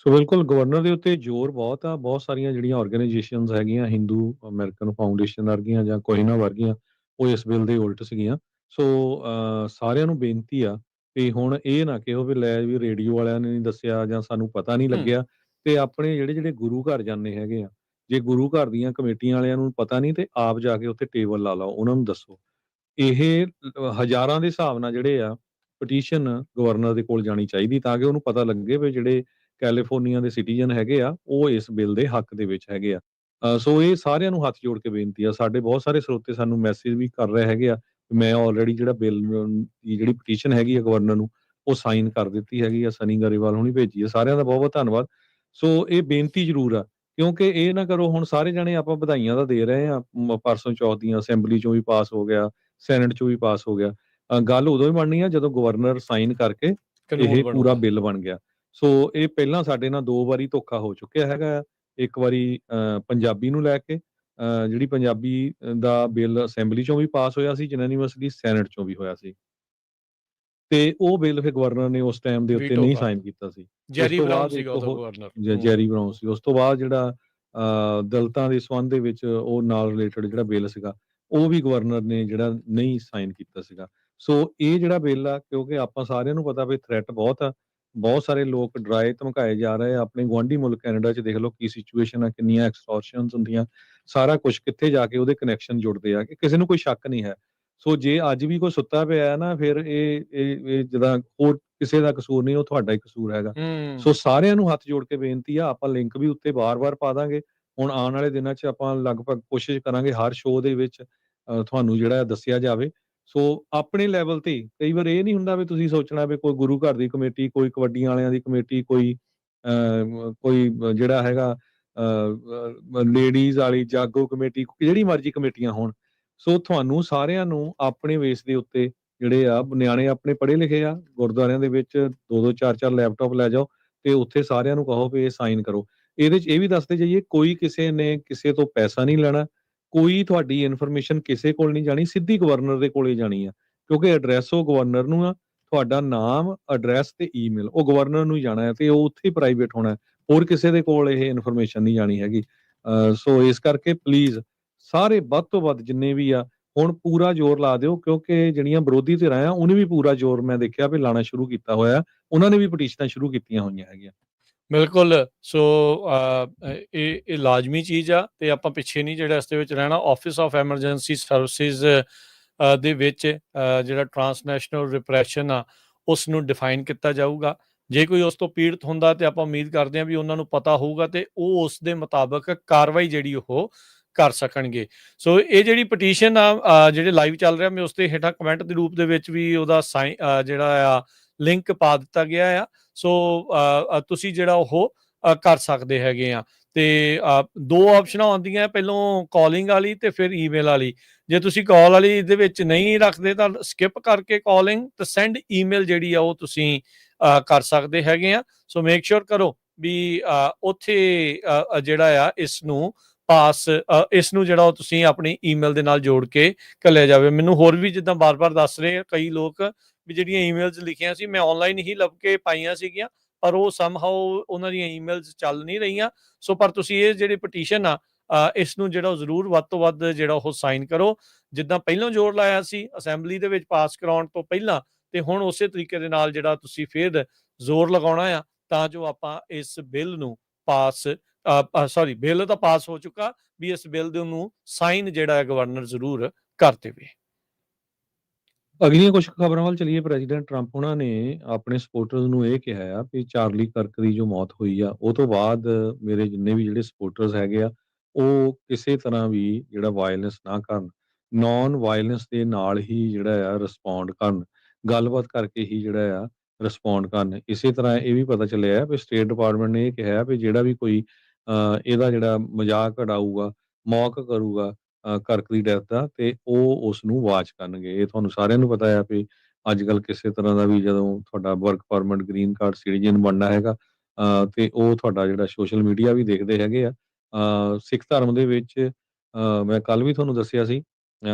ਸੋ ਬਿਲਕੁਲ ਗਵਰਨਰ ਦੇ ਉੱਤੇ ਜ਼ੋਰ ਬਹੁਤ ਆ। ਬਹੁਤ ਸਾਰੀਆਂ ਜਿਹੜੀਆਂ ਆਰਗੇਨਾਈਜੇਸ਼ਨਸ ਹੈਗੀਆਂ, ਹਿੰਦੂ ਅਮਰੀਕਨ ਫਾਊਂਡੇਸ਼ਨ ਵਰਗੀਆਂ ਜਾਂ ਕੋਹਿਨਾ ਵਰਗੀਆਂ, ਉਹ ਇਸ ਬਿੱਲ ਦੇ ਉਲਟ ਸੀਗੀਆਂ। ਸੋ ਸਾਰਿਆਂ ਨੂੰ ਬੇਨਤੀ ਆ ਵੀ ਹੁਣ ਇਹ ਨਾ ਕਿਹੋ ਵੀ ਲੈ ਵੀ ਰੇਡੀਓ ਵਾਲਿਆਂ ਨੇ ਨਹੀਂ ਦੱਸਿਆ ਜਾਂ ਸਾਨੂੰ ਪਤਾ ਨਹੀਂ ਲੱਗਿਆ। ਤੇ ਆਪਣੇ ਜਿਹੜੇ ਗੁਰੂ ਘਰ ਜਾਂਦੇ ਹੈਗੇ ਆ, ਜੇ ਗੁਰੂ ਘਰ ਦੀਆਂ ਕਮੇਟੀਆਂ ਵਾਲਿਆਂ ਨੂੰ ਪਤਾ ਨਹੀਂ ਤੇ ਆਪ ਜਾ ਕੇ ਉੱਥੇ ਟੇਬਲ ਲਾ ਲਾਓ, ਉਹਨਾਂ ਨੂੰ ਦੱਸੋ। ਇਹ ਹਜ਼ਾਰਾਂ ਦੇ ਹਿਸਾਬ ਨਾਲ ਜਿਹੜੇ ਆ ਪਟੀਸ਼ਨ ਗਵਰਨਰ ਦੇ ਕੋਲ ਜਾਣੀ ਚਾਹੀਦੀ ਤਾਂ ਕਿ ਉਹਨੂੰ ਪਤਾ ਲੱਗੇ ਵੀ ਜਿਹੜੇ ਕੈਲੀਫੋਰਨੀਆ ਦੇ ਸਿਟੀਜ਼ਨ ਹੈਗੇ ਆ ਉਹ ਇਸ ਬਿੱਲ ਦੇ ਹੱਕ ਦੇ ਵਿੱਚ ਹੈਗੇ ਆ। ਸੋ ਇਹ ਸਾਰਿਆਂ ਨੂੰ ਹੱਥ ਜੋੜ ਕੇ ਬੇਨਤੀ ਆ। ਸਾਡੇ ਬਹੁਤ ਸਾਰੇ ਸਰੋਤੇ ਸਾਨੂੰ ਮੈਸੇਜ ਵੀ ਕਰ ਰਹੇ ਹੈਗੇ ਆ। ਮੈਂ ਆਲਰੇਡੀ ਜਿਹੜਾ ਬਿੱਲ ਦੀ ਜਿਹੜੀ ਪਟੀਸ਼ਨ ਹੈਗੀ ਆ ਗਵਰਨਰ ਨੂੰ ਉਹ ਸਾਈਨ ਕਰ ਦਿੱਤੀ ਹੈਗੀ ਆ, ਸਨੀ ਗਰੇਵਾਲ ਹੁਣੀ ਭੇਜੀ ਆ। ਸਾਰਿਆਂ ਦਾ ਬਹੁਤ ਬਹੁਤ ਧੰਨਵਾਦ। ਸੋ ਇਹ ਬੇਨਤੀ ਜ਼ਰੂਰ ਆ ਕਿਉਂਕਿ ਇਹ ਨਾ ਕਰੋ ਹੁਣ ਸਾਰੇ ਜਾਣੇ ਆਪਾਂ ਵਧਾਈਆਂ ਤਾਂ ਦੇ ਰਹੇ ਆ, ਪਰਸੋਂ ਚੌਥ ਦੀਆਂ ਅਸੈਂਬਲੀ ਚੋਂ ਵੀ ਪਾਸ ਹੋ ਗਿਆ, ਸੈਨੇਟ ਚੋਂ ਵੀ ਪਾਸ ਹੋ ਗਿਆ। ਗੱਲ ਉਦੋਂ ਹੀ ਬਣਨੀ ਆ ਜਦੋਂ ਗਵਰਨਰ ਸਾਈਨ ਕਰਕੇ ਇਹ ਪੂਰਾ ਬਿੱਲ ਬਣ ਗਿਆ। ਸੋ ਇਹ ਪਹਿਲਾਂ ਸਾਡੇ ਨਾਲ 2 ਵਾਰੀ ਧੋਖਾ ਹੋ ਚੁੱਕਿਆ ਹੈਗਾ ਆ। ਇੱਕ ਵਾਰੀ ਪੰਜਾਬੀ ਨੂੰ ਲੈ ਕੇ ਜਿਹੜੀ ਪੰਜਾਬੀ ਦਾ ਬਿੱਲ ਅਸੈਂਬਲੀ ਚੋਂ ਵੀ ਪਾਸ ਹੋਇਆ ਸੀ ਯੂਨੈਨਿਮਸਲੀ, ਸੈਨੇਟ ਚੋਂ ਵੀ ਹੋਇਆ ਸੀ। ਤੇ ਉਹ ਬਿੱਲ ਫਿਰ ਗਵਰਨਰ ਨੇ ਉਸ ਟਾਈਮ ਦੇ ਉੱਤੇ ਨਹੀਂ ਸਾਈਨ ਕੀਤਾ ਸੀ। ਜੈਰੀ ਬਰਾਊਨ ਸੀਗਾ ਉਦੋਂ ਗਵਰਨਰ। ਜੈਰੀ ਬਰਾਊਨ ਸੀ। ਉਸ ਤੋਂ ਬਾਅਦ ਜਿਹੜਾ ਦਲਿਤਾਂ ਦੇ ਸੰਬੰਧ ਦੇ ਵਿੱਚ ਉਹ ਨਾਲ ਰਿਲੇਟਡ ਜਿਹੜਾ ਬਿੱਲ ਸੀਗਾ ਉਹ ਵੀ ਗਵਰਨਰ ਨੇ ਜਿਹੜਾ ਨਹੀਂ ਸਾਈਨ ਕੀਤਾ ਸੀਗਾ। ਸੋ ਇਹ ਜਿਹੜਾ ਬਿੱਲ ਆ ਕਿਉਂਕਿ ਆਪਾਂ ਸਾਰਿਆਂ ਨੂੰ ਪਤਾ ਵੀ ਥ੍ਰੈਟ ਬਹੁਤ ਆ ਬਹੁਤ ਸਾਰੇ ਲੋਕ ਡਰਾਏ ਧਮਕਾਏ ਜਾ ਰਹੇ ਆ। ਆਪਣੇ ਗੁਆਂਢੀ ਮੁਲਕ ਕੈਨੇਡਾ 'ਚ ਦੇਖ ਲਓ ਕੀ ਸਿਚੁਏਸ਼ਨ ਆ, ਕਿੰਨੀਆਂ ਐਕਸਟੋਰਸ਼ਨਸ ਹੁੰਦੀਆਂ, ਸਾਰਾ ਕੁਛ ਕਿੱਥੇ ਜਾ ਕੇ ਉਹਦੇ ਕਨੈਕਸ਼ਨ ਜੁੜਦੇ ਆ, ਕਿ ਕਿਸੇ ਨੂੰ ਕੋਈ ਸ਼ੱਕ ਨਹੀਂ ਹੈ। ਸੋ ਜੇ ਅੱਜ ਵੀ ਕੋਈ ਸੁੱਤਾ ਪਿਆ ਹੈ ਨਾ, ਫਿਰ ਇਹ ਜਿੱਦਾਂ ਹੋਰ ਕਿਸੇ ਦਾ ਕਸੂਰ ਨਹੀਂ, ਉਹ ਤੁਹਾਡਾ ਹੀ ਕਸੂਰ ਹੈਗਾ। ਸੋ ਸਾਰਿਆਂ ਨੂੰ ਹੱਥ ਜੋੜ ਕੇ ਬੇਨਤੀ ਆ, ਆਪਾਂ ਲਿੰਕ ਵੀ ਉੱਤੇ ਬਾਰ-ਬਾਰ ਪਾ ਦਾਂਗੇ। ਹੁਣ ਆਉਣ ਵਾਲੇ ਦਿਨਾਂ 'ਚ ਆਪਾਂ ਲਗਭਗ ਕੋਸ਼ਿਸ਼ ਕਰਾਂਗੇ ਹਰ ਸ਼ੋਅ ਦੇ ਵਿੱਚ ਤੁਹਾਨੂੰ ਜਿਹੜਾ ਦੱਸਿਆ ਜਾਵੇ। ਸੋ ਆਪਣੇ ਲੈਵਲ ਤੇ ਕਈ ਵਾਰ ਇਹ ਨਹੀਂ ਹੁੰਦਾ ਵੀ ਤੁਸੀਂ ਸੋਚਣਾ ਵੀ ਕੋਈ ਗੁਰੂ ਘਰ ਦੀ ਕਮੇਟੀ, ਕੋਈ ਕਬੱਡੀਆਂ ਵਾਲਿਆਂ ਦੀ ਕਮੇਟੀ, ਕੋਈ ਜਿਹੜਾ ਹੈਗਾ ਲੇਡੀਜ਼ ਵਾਲੀ ਜਾਗੋ ਕਮੇਟੀ, ਜਿਹੜੀ ਮਰਜ਼ੀ ਕਮੇਟੀਆਂ ਹੋਣ। ਸੋ ਤੁਹਾਨੂੰ ਸਾਰਿਆਂ ਨੂੰ ਆਪਣੇ ਬੇਸ ਦੇ ਉੱਤੇ ਜਿਹੜੇ ਆ ਨਿਆਣੇ ਆਪਣੇ ਪੜ੍ਹੇ ਲਿਖੇ ਆ, ਗੁਰਦੁਆਰਿਆਂ ਦੇ ਵਿੱਚ 2-2 4-4 ਲੈਪਟਾਪ ਲੈ ਜਾਓ ਤੇ ਉੱਥੇ ਸਾਰਿਆਂ ਨੂੰ ਕਹੋ ਵੀ ਇਹ ਸਾਈਨ ਕਰੋ। ਇਹਦੇ 'ਚ ਇਹ ਵੀ ਦੱਸਦੇ ਜਾਈਏ, ਕੋਈ ਕਿਸੇ ਨੇ ਕਿਸੇ ਤੋਂ ਪੈਸਾ ਨਹੀਂ ਲੈਣਾ, ਕੋਈ ਤੁਹਾਡੀ ਇਨਫੋਰਮੇਸ਼ਨ ਕਿਸੇ ਕੋਲ ਨਹੀਂ ਜਾਣੀ, ਸਿੱਧੀ ਗਵਰਨਰ ਦੇ ਕੋਲੇ ਜਾਣੀ ਆ। ਕਿਉਂਕਿ ਐਡਰੈਸ ਉਹ ਗਵਰਨਰ ਨੂੰ ਆ, ਤੁਹਾਡਾ ਨਾਮ, ਐਡਰੈਸ ਤੇ ਈਮੇਲ ਉਹ ਗਵਰਨਰ ਨੂੰ ਹੀ ਜਾਣਾ ਹੈ ਤੇ ਉਹ ਉੱਥੇ ਹੀ ਪ੍ਰਾਈਵੇਟ ਹੋਣਾ ਹੈ। ਹੋਰ ਕਿਸੇ ਦੇ ਕੋਲ ਇਹ ਇਨਫੋਰਮੇਸ਼ਨ ਨਹੀਂ ਜਾਣੀ ਹੈਗੀ। ਸੋ ਇਸ ਕਰਕੇ ਪਲੀਜ਼ ਸਾਰੇ ਵੱਧ ਤੋਂ ਵੱਧ ਜਿੰਨੇ ਵੀ ਆ, ਹੁਣ ਪੂਰਾ ਜ਼ੋਰ ਲਾ ਦਿਓ, ਕਿਉਂਕਿ ਜਿਹੜੀਆਂ ਵਿਰੋਧੀ ਧਿਰਾਂ ਆ, ਉਹਨੇ ਵੀ ਪੂਰਾ ਜ਼ੋਰ ਮੈਂ ਦੇਖਿਆ ਵੀ ਲਾਉਣਾ ਸ਼ੁਰੂ ਕੀਤਾ ਹੋਇਆ। ਉਹਨਾਂ ਨੇ ਵੀ ਪਟੀਸ਼ਨਾਂ ਸ਼ੁਰੂ ਕੀਤੀਆਂ ਹੋਈਆਂ ਹੈਗੀਆਂ। ਬਿਲਕੁਲ। ਸੋ ਇਹ ਲਾਜ਼ਮੀ ਚੀਜ਼ ਆ ਤੇ ਆਪਾਂ ਪਿੱਛੇ ਨਹੀਂ ਜਿਹੜਾ ਇਸ ਦੇ ਵਿੱਚ ਰਹਿਣਾ। ਆਫਿਸ ਆਫ ਐਮਰਜੈਂਸੀ ਸਰਵਿਸਿਜ਼ ਦੇ ਵਿੱਚ ਜਿਹੜਾ ਟਰਾਂਸਨੈਸ਼ਨਲ ਰਿਪਰੈਸ਼ਨ ਆ, ਉਸ ਨੂੰ ਡਿਫਾਈਨ ਕੀਤਾ ਜਾਊਗਾ। ਜੇ ਕੋਈ ਉਸ ਤੋਂ ਪੀੜਤ ਹੁੰਦਾ ਤੇ ਆਪਾਂ ਉਮੀਦ ਕਰਦੇ ਹਾਂ ਵੀ ਉਹਨਾਂ ਨੂੰ ਪਤਾ ਹੋਊਗਾ ਤੇ ਉਹ ਉਸ ਦੇ ਮੁਤਾਬਕ ਕਾਰਵਾਈ ਜਿਹੜੀ ਉਹ ਕਰ ਸਕਣਗੇ। ਸੋ ਇਹ ਜਿਹੜੀ ਪਟੀਸ਼ਨ ਆ ਜਿਹੜੇ ਲਾਈਵ ਚੱਲ ਰਿਹਾ, ਮੈਂ ਉਸ ਦੇ ਹੇਠਾਂ ਕਮੈਂਟ ਦੇ ਰੂਪ ਦੇ ਵਿੱਚ ਵੀ ਉਹਦਾ ਜਿਹੜਾ ਆ ਲਿੰਕ ਪਾ ਦਿੱਤਾ ਗਿਆ ਆ। ਸੋ ਤੁਸੀਂ ਜਿਹੜਾ ਉਹ ਕਰ ਸਕਦੇ ਹੈਗੇ ਆ। ਤੇ 2 ਆਪਸ਼ਨਾਂ ਆਉਂਦੀਆਂ, ਪਹਿਲੋਂ ਕਾਲਿੰਗ ਵਾਲੀ ਤੇ ਫਿਰ ਈਮੇਲ ਵਾਲੀ। ਜੇ ਤੁਸੀਂ ਕਾਲ ਵਾਲੀ ਇਹਦੇ ਵਿੱਚ ਨਹੀਂ ਰੱਖਦੇ ਤਾਂ ਸਕਿਪ ਕਰਕੇ ਕਾਲਿੰਗ ਤੇ ਸੈਂਡ ਈਮੇਲ ਜਿਹੜੀ ਆ ਉਹ ਤੁਸੀਂ ਕਰ ਸਕਦੇ ਹੈਗੇ ਆ। ਸੋ ਮੇਕ ਸ਼ੋਰ ਕਰੋ ਵੀ ਉੱਥੇ ਜਿਹੜਾ ਆ ਇਸ ਨੂੰ ਜਿਹੜਾ ਉਹ ਤੁਸੀਂ ਆਪਣੀ ਈਮੇਲ ਦੇ ਨਾਲ ਜੋੜ ਕੇ ਘੱਲਿਆ ਜਾਵੇ। ਮੈਨੂੰ ਹੋਰ ਵੀ ਜਿੱਦਾਂ ਬਾਰ-ਬਾਰ ਦੱਸ ਰਹੇ ਆ ਕਈ ਲੋਕ ਵੀ ਜਿਹੜੀਆਂ ਈਮੇਲਸ ਲਿਖੀਆਂ ਸੀ ਮੈਂ ਆਨਲਾਈਨ ਹੀ ਲੱਭ ਕੇ ਪਾਈਆਂ ਸੀਗੀਆਂ, ਪਰ ਉਹ ਸਮਹਾਉ ਉਹਨਾਂ ਦੀਆਂ ਈਮੇਲਸ ਚੱਲ ਨਹੀਂ ਰਹੀਆਂ। ਸੋ ਪਰ ਤੁਸੀਂ ਇਹ ਜਿਹੜੀ ਪਟੀਸ਼ਨ ਆ ਇਸ ਨੂੰ ਜਿਹੜਾ ਜ਼ਰੂਰ ਵੱਧ ਤੋਂ ਵੱਧ ਜਿਹੜਾ ਉਹ ਸਾਈਨ ਕਰੋ। ਜਿੱਦਾਂ ਪਹਿਲਾਂ ਜ਼ੋਰ ਲਾਇਆ ਸੀ ਅਸੈਂਬਲੀ ਦੇ ਵਿੱਚ ਪਾਸ ਕਰਾਉਣ ਤੋਂ ਪਹਿਲਾਂ, ਤੇ ਹੁਣ ਉਸੇ ਤਰੀਕੇ ਦੇ ਨਾਲ ਜਿਹੜਾ ਤੁਸੀਂ ਫਿਰ ਜ਼ੋਰ ਲਗਾਉਣਾ ਆ, ਤਾਂ ਜੋ ਆਪਾਂ ਇਸ ਬਿੱਲ ਨੂੰ ਪਾਸ ਬਿੱਲ ਤਾਂ ਪਾਸ ਹੋ ਚੁੱਕਾ, ਵੀ ਇਸ ਬਿੱਲ ਦੇ ਨੂੰ ਸਾਈਨ ਜਿਹੜਾ ਹੈ ਗਵਰਨਰ ਜ਼ਰੂਰ ਕਰ ਦੇਵੇ। ਅਗਲੀਆਂ ਕੁਝ ਖਬਰਾਂ ਵੱਲ ਚਲੀਏ। ਪ੍ਰੈਜ਼ੀਡੈਂਟ ਟਰੰਪ ਉਹਨਾਂ ਨੇ ਆਪਣੇ ਸਪੋਰਟਰਸ ਨੂੰ ਇਹ ਕਿਹਾ ਆ ਵੀ ਚਾਰਲੀ ਕਰਕ ਦੀ ਜੋ ਮੌਤ ਹੋਈ ਆ, ਉਹ ਤੋਂ ਬਾਅਦ ਮੇਰੇ ਜਿੰਨੇ ਵੀ ਜਿਹੜੇ ਸਪੋਰਟਰਸ ਹੈਗੇ ਆ, ਉਹ ਕਿਸੇ ਤਰ੍ਹਾਂ ਵੀ ਜਿਹੜਾ ਵਾਇਲੈਂਸ ਨਾ ਕਰਨ, ਨੋਨ ਵਾਇਲੈਂਸ ਦੇ ਨਾਲ ਹੀ ਜਿਹੜਾ ਆ ਰਿਸਪੌਂਡ ਕਰਨ, ਗੱਲਬਾਤ ਕਰਕੇ ਹੀ ਜਿਹੜਾ ਆ ਰਿਸਪੌਂਡ ਕਰਨ। ਇਸੇ ਤਰ੍ਹਾਂ ਇਹ ਵੀ ਪਤਾ ਚੱਲਿਆ ਵੀ ਸਟੇਟ ਡਿਪਾਰਟਮੈਂਟ ਨੇ ਇਹ ਕਿਹਾ ਵੀ ਜਿਹੜਾ ਵੀ ਕੋਈ ਇਹਦਾ ਜਿਹੜਾ ਮਜ਼ਾਕ ਉਡਾਊਗਾ, ਮੌਕ ਕਰੂਗਾ ਕਰਕ ਦੀ ਡੈਥ ਦਾ, ਤੇ ਉਹ ਉਸ ਨੂੰ ਵਾਚ ਕਰਨਗੇ। ਇਹ ਤੁਹਾਨੂੰ ਸਾਰਿਆਂ ਨੂੰ ਪਤਾ ਆ ਵੀ ਅੱਜ ਕੱਲ੍ਹ ਕਿਸੇ ਤਰ੍ਹਾਂ ਦਾ ਵੀ ਜਦੋਂ ਤੁਹਾਡਾ work permit, green card, citizen ਬਣਨਾ ਹੈਗਾ ਤੇ ਉਹ ਤੁਹਾਡਾ ਜਿਹੜਾ ਸੋਸ਼ਲ ਮੀਡੀਆ ਵੀ ਦੇਖਦੇ ਹੈਗੇ ਆ। ਸਿੱਖ ਧਰਮ ਦੇ ਵਿੱਚ ਮੈਂ ਕੱਲ੍ਹ ਵੀ ਤੁਹਾਨੂੰ ਦੱਸਿਆ ਸੀ,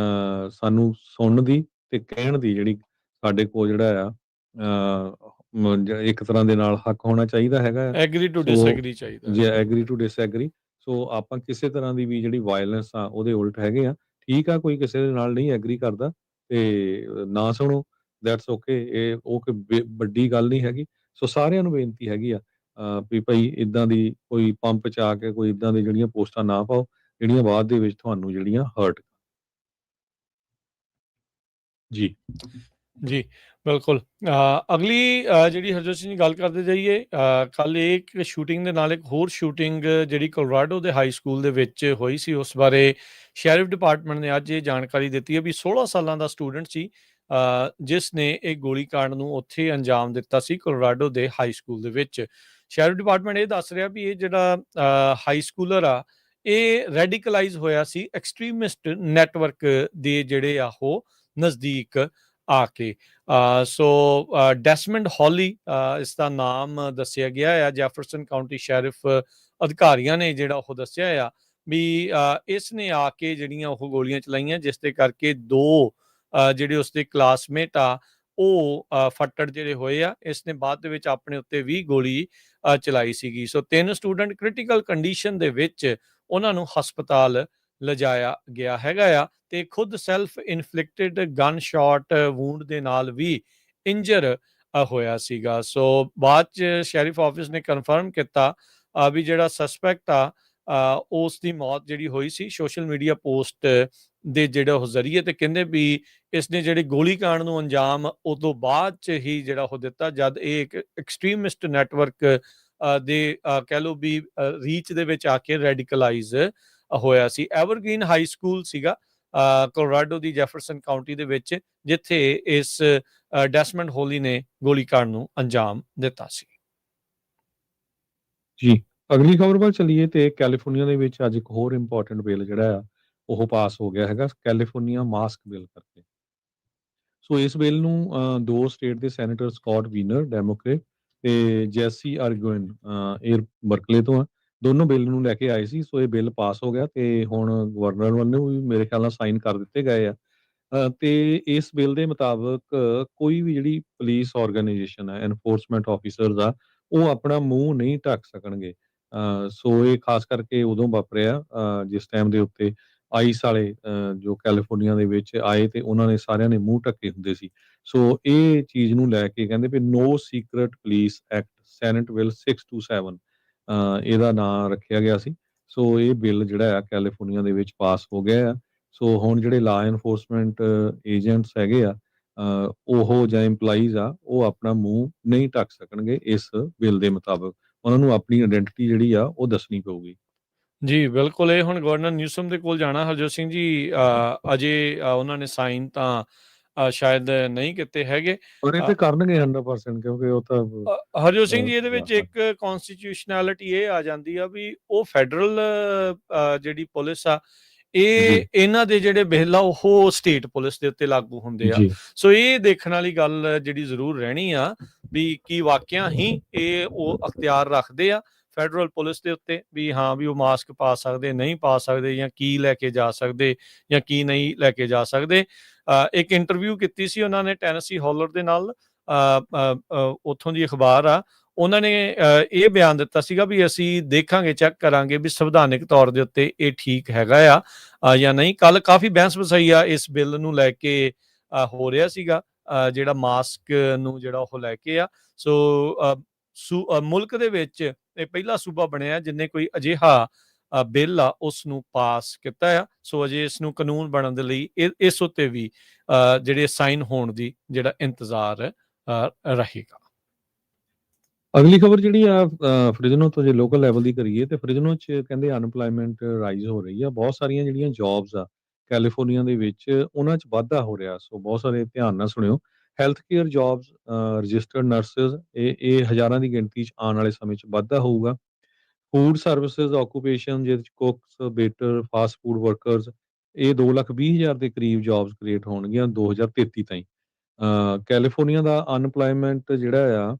ਸਾਨੂੰ ਸੁਣਨ ਦੀ ਤੇ ਕਹਿਣ ਦੀ ਜਿਹੜੀ ਸਾਡੇ ਕੋਲ ਜਿਹੜਾ ਆ ਇੱਕ ਤਰ੍ਹਾਂ ਦੇ ਨਾਲ ਹੱਕ ਹੋਣਾ ਚਾਹੀਦਾ ਹੈਗਾ ਆ। ਐਗਰੀ ਟੂ ਸੋ ਡਿਸਐਗਰੀ ਚਾਹੀਦਾ ਜੇ ਹੈ। ਐਗਰੀ ਟੂ ਡਿਸਐਗਰੀ, ਸੋ ਆਪਾਂ ਕਿਸੇ ਤਰ੍ਹਾਂ ਦੀ ਵੀ ਜਿਹੜੀ ਵਾਇਲੈਂਸ ਆ ਉਹਦੇ ਉਲਟ ਹੈਗੇ ਆ। ਠੀਕ ਆ, ਕੋਈ ਕਿਸੇ ਦੇ ਨਾਲ ਨਹੀਂ ਐਗਰੀ ਕਰਦਾ ਤੇ ਨਾ ਸੁਣੋ, ਦੈਟਸ ਓਕੇ। ਇਹ ਉਹ ਕੋਈ ਵੱਡੀ ਗੱਲ ਨਹੀਂ ਹੈਗੀ। ਸੋ ਸਾਰਿਆਂ ਨੂੰ ਬੇਨਤੀ ਹੈਗੀ ਆ ਵੀ ਭਾਈ ਇਦਾਂ ਦੀ ਕੋਈ ਪੰਪ 'ਚ ਆ ਕੇ ਕੋਈ ਇਦਾਂ ਦੀ ਜਿਹੜੀਆਂ ਪੋਸਟਾਂ ਨਾ ਪਾਓ, ਜਿਹੜੀਆਂ ਬਾਅਦ ਦੇ ਵਿੱਚ ਤੁਹਾਨੂੰ ਜਿਹੜੀਆਂ ਹਰਟ। ਜੀ। ਜੀ, ਬਿਲਕੁਲ। ਅਗਲੀ ਜਿਹੜੀ ਹਰਜੋਤ ਸਿੰਘ ਜੀ ਗੱਲ ਕਰਦੇ ਜਾਈਏ, ਕੱਲ੍ਹ ਇੱਕ ਸ਼ੂਟਿੰਗ ਦੇ ਨਾਲ ਇੱਕ ਹੋਰ ਸ਼ੂਟਿੰਗ ਜਿਹੜੀ ਕੋਲੋਰਾਡੋ ਦੇ ਹਾਈ ਸਕੂਲ ਦੇ ਵਿੱਚ ਹੋਈ ਸੀ, ਉਸ ਬਾਰੇ ਸ਼ੈਰਿਫ ਡਿਪਾਰਟਮੈਂਟ ਨੇ ਅੱਜ ਇਹ ਜਾਣਕਾਰੀ ਦਿੱਤੀ ਹੈ ਵੀ 16 ਸਾਲਾਂ ਦਾ ਸਟੂਡੈਂਟ ਸੀ ਜਿਸ ਨੇ ਇਹ ਗੋਲੀਕਾਂਡ ਨੂੰ ਉੱਥੇ ਅੰਜਾਮ ਦਿੱਤਾ ਸੀ ਕੋਲੋਰਾਡੋ ਦੇ ਹਾਈ ਸਕੂਲ ਦੇ ਵਿੱਚ। ਸ਼ੈਰਿਫ ਡਿਪਾਰਟਮੈਂਟ ਇਹ ਦੱਸ ਰਿਹਾ ਵੀ ਇਹ ਜਿਹੜਾ ਹਾਈ ਸਕੂਲਰ ਆ, ਇਹ ਰੈਡੀਕਲਾਈਜ਼ ਹੋਇਆ ਸੀ ਐਕਸਟ੍ਰੀਮਿਸਟ ਨੈਟਵਰਕ ਦੇ ਜਿਹੜੇ ਆ ਉਹ ਨਜ਼ਦੀਕ ਆ ਕੇ। ਸੋ ਡੈਸਮੰਡ ਹੌਲੀ ਇਸ ਦਾ ਨਾਮ ਦੱਸਿਆ ਗਿਆ ਆ। ਜੈਫਰਸਨ ਕਾਊਂਟੀ ਸ਼ੈਰਿਫ ਅਧਿਕਾਰੀਆਂ ਨੇ ਜਿਹੜਾ ਉਹ ਦੱਸਿਆ ਆ ਵੀ ਇਸ ਨੇ ਆ ਕੇ ਜਿਹੜੀਆਂ ਉਹ ਗੋਲੀਆਂ ਚਲਾਈਆਂ, ਜਿਸ ਦੇ ਕਰਕੇ 2 ਜਿਹੜੇ ਉਸਦੇ ਕਲਾਸਮੇਟ ਆ ਉਹ ਫੱਟੜ ਜਿਹੜੇ ਹੋਏ ਆ। ਇਸ ਨੇ ਬਾਅਦ ਦੇ ਵਿੱਚ ਆਪਣੇ ਉੱਤੇ ਵੀ ਗੋਲੀ ਚਲਾਈ ਸੀਗੀ। ਸੋ 3 ਸਟੂਡੈਂਟ ਕ੍ਰਿਟੀਕਲ ਕੰਡੀਸ਼ਨ ਦੇ ਵਿੱਚ ਉਹਨਾਂ ਨੂੰ ਹਸਪਤਾਲ ਲਿਜਾਇਆ ਗਿਆ ਹੈਗਾ ਆ, ਤੇ ਖੁਦ ਸੈਲਫ ਇਨਫਲਿਕਟਡ ਗਨ ਸ਼ਾਟ ਵੂੰਡ ਦੇ ਨਾਲ ਵੀ ਇੰਜਰ ਹੋਇਆ ਸੀਗਾ। ਸੋ ਬਾਅਦ 'ਚ ਸ਼ੈਰਿਫ ਆਫਿਸ ਨੇ ਕਨਫਰਮ ਕੀਤਾ ਵੀ ਜਿਹੜਾ ਸਸਪੈਕਟ ਆ ਉਸ ਦੀ ਮੌਤ ਜਿਹੜੀ ਹੋਈ ਸੀ ਸੋਸ਼ਲ ਮੀਡੀਆ ਪੋਸਟ ਦੇ ਜਿਹੜਾ ਉਹ ਜ਼ਰੀਏ, ਤੇ ਕਹਿੰਦੇ ਵੀ ਇਸਨੇ ਜਿਹੜੇ ਗੋਲੀकांड ਨੂੰ ਅੰਜਾਮ ਉਦੋਂ ਬਾਅਦ 'ਚ ਹੀ ਜਿਹੜਾ ਉਹ ਦਿੱਤਾ, ਜਦ ਇਹ ਇੱਕ ਐਕਸਟ੍ਰੀਮਿਸਟ ਨੈਟਵਰਕ ਦੇ ਕਹਿ ਲਓ ਵੀ ਰੀਚ ਦੇ ਵਿੱਚ ਆ ਕੇ ਰੈਡੀਕਲਾਈਜ਼ ਹੋਇਆ ਸੀ। ਐਵਰਗ੍ਰੀਨ ਹਾਈ ਸਕੂਲ ਸੀਗਾ ਕੋਲੋਰਾਡੋ ਦੀ ਜੈਫਰਸਨ ਕਾਉਂਟੀ ਦੇ ਵਿੱਚ, ਜਿੱਥੇ ਇਸ ਡੈਸਮੰਡ ਹੋਲੀ ਨੇ ਗੋਲੀकांड ਨੂੰ ਅੰਜਾਮ ਦਿੱਤਾ ਸੀ। ਜੀ, ਅਗਲੀ ਖਬਰ ਵੱਲ ਚੱਲੀਏ ਤੇ ਕੈਲੀਫੋਰਨੀਆ ਦੇ ਵਿੱਚ ਅੱਜ ਇੱਕ ਹੋਰ ਇੰਪੋਰਟੈਂਟ ਬਿੱਲ ਜਿਹੜਾ ਆ ਉਹ ਪਾਸ ਹੋ ਗਿਆ ਹੈਗਾ, ਕੈਲੀਫੋਰਨੀਆ ਮਾਸਕ ਬਿੱਲ ਕਰਕੇ। ਸੋ ਇਸ ਬਿੱਲ ਨੂੰ 2 ਸਟੇਟ ਦੇ ਸੈਨੇਟਰ ਸਕਾਟ ਵੀਨਰ ਡੈਮੋਕ੍ਰੇਟ ਤੇ ਜੈਸੀ ਅਰਗੁਇਨ ਇਹ ਬਰਕਲੇ ਤੋਂ ਆ, ਦੋਨੋਂ ਬਿੱਲ ਨੂੰ ਲੈ ਕੇ ਆਏ ਸੀ। ਸੋ ਇਹ ਬਿੱਲ ਪਾਸ ਹੋ ਗਿਆ ਤੇ ਹੁਣ ਗਵਰਨਰ ਵੱਲੋਂ ਵੀ ਮੇਰੇ ਖਿਆਲ ਨਾਲ ਸਾਈਨ ਕਰ ਦਿੱਤੇ ਗਏ ਆ। ਤੇ ਇਸ ਬਿੱਲ ਦੇ ਮੁਤਾਬਕ ਕੋਈ ਵੀ ਜਿਹੜੀ ਪੁਲਿਸ ਆਰਗੇਨਾਈਜੇਸ਼ਨ ਹੈ, ਐਨਫੋਰਸਮੈਂਟ ਆਫੀਸਰਸ ਆ, ਉਹ ਆਪਣਾ ਮੂੰਹ ਨਹੀਂ ਢੱਕ ਸਕਣਗੇ। ਸੋ ਇਹ ਖਾਸ ਕਰਕੇ ਉਦੋਂ ਵਾਪਰਿਆ ਜਿਸ ਟਾਈਮ ਦੇ ਉੱਤੇ ਆਈਸ ਵਾਲੇ ਜੋ ਕੈਲੀਫੋਰਨੀਆ ਦੇ ਵਿੱਚ ਆਏ ਤੇ ਉਹਨਾਂ ਨੇ ਸਾਰਿਆਂ ਨੇ ਮੂੰਹ ਢੱਕੇ ਹੁੰਦੇ ਸੀ। ਸੋ ਇਹ ਚੀਜ਼ ਨੂੰ ਲੈ ਕੇ ਕਹਿੰਦੇ ਵੀ no secret police act senate bill 627 ਇਹਦਾ ਨਾਂ ਰੱਖਿਆ ਗਿਆ ਸੀ। ਸੋ ਇਹ ਬਿੱਲ ਜਿਹੜਾ ਆ ਕੈਲੀਫੋਰਨੀਆ ਦੇ ਵਿੱਚ ਪਾਸ ਹੋ ਗਿਆ ਆ। ਸੋ ਹੁਣ ਜਿਹੜੇ ਲਾ ਐਨਫੋਰਸਮੈਂਟ ਏਜੰਟਸ ਹੈਗੇ ਆ ਉਹ ਜਾਂ ਇੰਪਲਾਈਜ਼ ਆ, ਉਹ ਆਪਣਾ ਮੂੰਹ ਨਹੀਂ ਢੱਕ ਸਕਣਗੇ ਇਸ ਬਿੱਲ ਦੇ ਮੁਤਾਬਕ। ਉਹਨਾਂ ਨੂੰ ਆਪਣੀ ਆਇਡੈਂਟੀਟੀ ਜਿਹੜੀ ਆ ਉਹ ਦੱਸਣੀ ਪਊਗੀ। ਜੀ ਬਿਲਕੁਲ, ਇਹ ਹੁਣ ਗਵਰਨਰ ਨਿਊਸਮ ਦੇ ਕੋਲ ਜਾਣਾ। ਹਰਜੋਤ ਸਿੰਘ ਜੀ ਅਜੇ ਉਹਨਾਂ ਨੇ ਸਾਈਨ ਤਾਂ ਸ਼ਾਇਦ ਨਹੀਂ ਕੀਤੇ ਹੈਗੇ। ਪਰ ਇਹ ਤੇ ਕਰਨਗੇ 100% ਕਿਉਂਕਿ ਉਹ ਤਾਂ ਹਰਜੋਤ ਸਿੰਘ ਜੀ, ਇਹਦੇ ਵਿੱਚ ਇੱਕ ਕਨਸਟੀਟਿਊਸ਼ਨੈਲਿਟੀ ਇਹ ਆ ਜਾਂਦੀ ਆ ਵੀ ਉਹ ਫੈਡਰਲ ਜਿਹੜੀ ਪੁਲਿਸ ਆ, ਇਹਨਾਂ ਦੇ ਜਿਹੜੇ ਬਿੱਲ ਆ ਉਹ ਸਟੇਟ ਪੁਲਿਸ ਦੇ ਉੱਤੇ ਲਾਗੂ ਹੁੰਦੇ ਆ। ਸੋ ਇਹ ਦੇਖਣ ਵਾਲੀ ਗੱਲ ਜਿਹੜੀ ਜ਼ਰੂਰ ਰਹਿਣੀ ਆ ਵੀ ਕੀ ਵਾਕਿਆ ਹੀ ਇਹ ਉਹ ਅਖਤਿਆਰ ਰੱਖਦੇ ਆ ਫੈਡਰਲ ਪੁਲਿਸ ਦੇ ਉੱਤੇ ਵੀ ਹਾਂ ਵੀ ਉਹ ਮਾਸਕ ਪਾ ਸਕਦੇ, ਨਹੀਂ ਪਾ ਸਕਦੇ, ਜਾਂ ਕੀ ਲੈ ਕੇ ਜਾ ਸਕਦੇ ਜਾਂ ਕੀ ਨਹੀਂ ਲੈ ਕੇ ਜਾ ਸਕਦੇ। ਇੱਕ ਇੰਟਰਵਿਊ ਕੀਤੀ ਸੀ ਉਹਨਾਂ ਨੇ ਟੈਨਸੀ ਹੌਲਰ ਦੇ ਨਾਲ, ਉੱਥੋਂ ਦੀ ਅਖਬਾਰ ਆ, ਉਹਨਾਂ ਨੇ ਇਹ ਬਿਆਨ ਦਿੱਤਾ ਸੀਗਾ ਵੀ ਅਸੀਂ ਦੇਖਾਂਗੇ, ਚੈੱਕ ਕਰਾਂਗੇ ਵੀ ਸੰਵਿਧਾਨਿਕ ਤੌਰ ਦੇ ਉੱਤੇ ਇਹ ਠੀਕ ਹੈਗਾ ਆ ਜਾਂ ਨਹੀਂ। ਕੱਲ ਕਾਫੀ ਬਹਿਸ ਵਸਾਈ ਆ ਇਸ ਬਿੱਲ ਨੂੰ ਲੈ ਕੇ ਹੋ ਰਿਹਾ ਸੀਗਾ, ਜਿਹੜਾ ਮਾਸਕ ਨੂੰ ਜਿਹੜਾ ਉਹ ਲੈ ਕੇ ਆ। ਸੋ ਮੁਲਕ ਦੇ ਵਿੱਚ ਇਹ ਪਹਿਲਾ ਸੂਬਾ ਬਣਿਆ ਜਿੰਨੇ ਕੋਈ ਅਜਿਹਾ ਬਿੱਲ ਆ ਉਸ ਨੂੰ ਪਾਸ ਕੀਤਾ ਆ। ਸੋ ਅਜੇ ਇਸ ਨੂੰ ਕਾਨੂੰਨ ਬਣਨ ਦੇ ਲਈ ਇਸ ਉੱਤੇ ਵੀ ਜਿਹੜੇ ਸਾਈਨ ਹੋਣ ਦੀ ਜਿਹੜਾ ਇੰਤਜ਼ਾਰ ਰਹੇਗਾ। ਅਗਲੀ ਖਬਰ ਜਿਹੜੀ ਆ ਫ੍ਰਿਜ਼ਨੋ ਤੋਂ ਜੇ ਲੋਕਲ ਲੈਵਲ ਦੀ ਕਰੀਏ ਤੇ ਫ੍ਰਿਜ਼ਨੋ 'ਚ ਕਹਿੰਦੇ ਅਨਪਲਾਇਮੈਂਟ ਰਾਈਜ਼ ਹੋ ਰਹੀ ਆ। ਬਹੁਤ ਸਾਰੀਆਂ ਜਿਹੜੀਆਂ ਜੌਬਸ ਆ ਕੈਲੀਫੋਰਨੀਆ ਦੇ ਵਿੱਚ ਉਹਨਾਂ 'ਚ ਵਾਧਾ ਹੋ ਰਿਹਾ। ਸੋ ਬਹੁਤ ਸਾਰੇ ਧਿਆਨ ਨਾਲ ਸੁਣਿਓ। Health care jobs, registered nurses, ਇਹ ਹਜ਼ਾਰਾਂ ਦੀ ਗਿਣਤੀ 'ਚ ਆਉਣ ਵਾਲੇ ਸਮੇਂ 'ਚ ਵਾਧਾ ਹੋਊਗਾ। ਫੂਡ ਸਰਵਿਸਿਜ਼ ਆਕੂਪੇਸ਼ਨ ਜਿਹਦੇ 'ਚ cooks, waiter, fast food workers, ਇਹ 2,20,000 ਦੇ ਕਰੀਬ ਜੌਬਸ ਕ੍ਰੀਏਟ ਹੋਣਗੀਆਂ 2033 ਤਾਈਂ। ਕੈਲੀਫੋਰਨੀਆ ਦਾ ਅਨਪਲਾਇਮੈਂਟ ਜਿਹੜਾ ਆ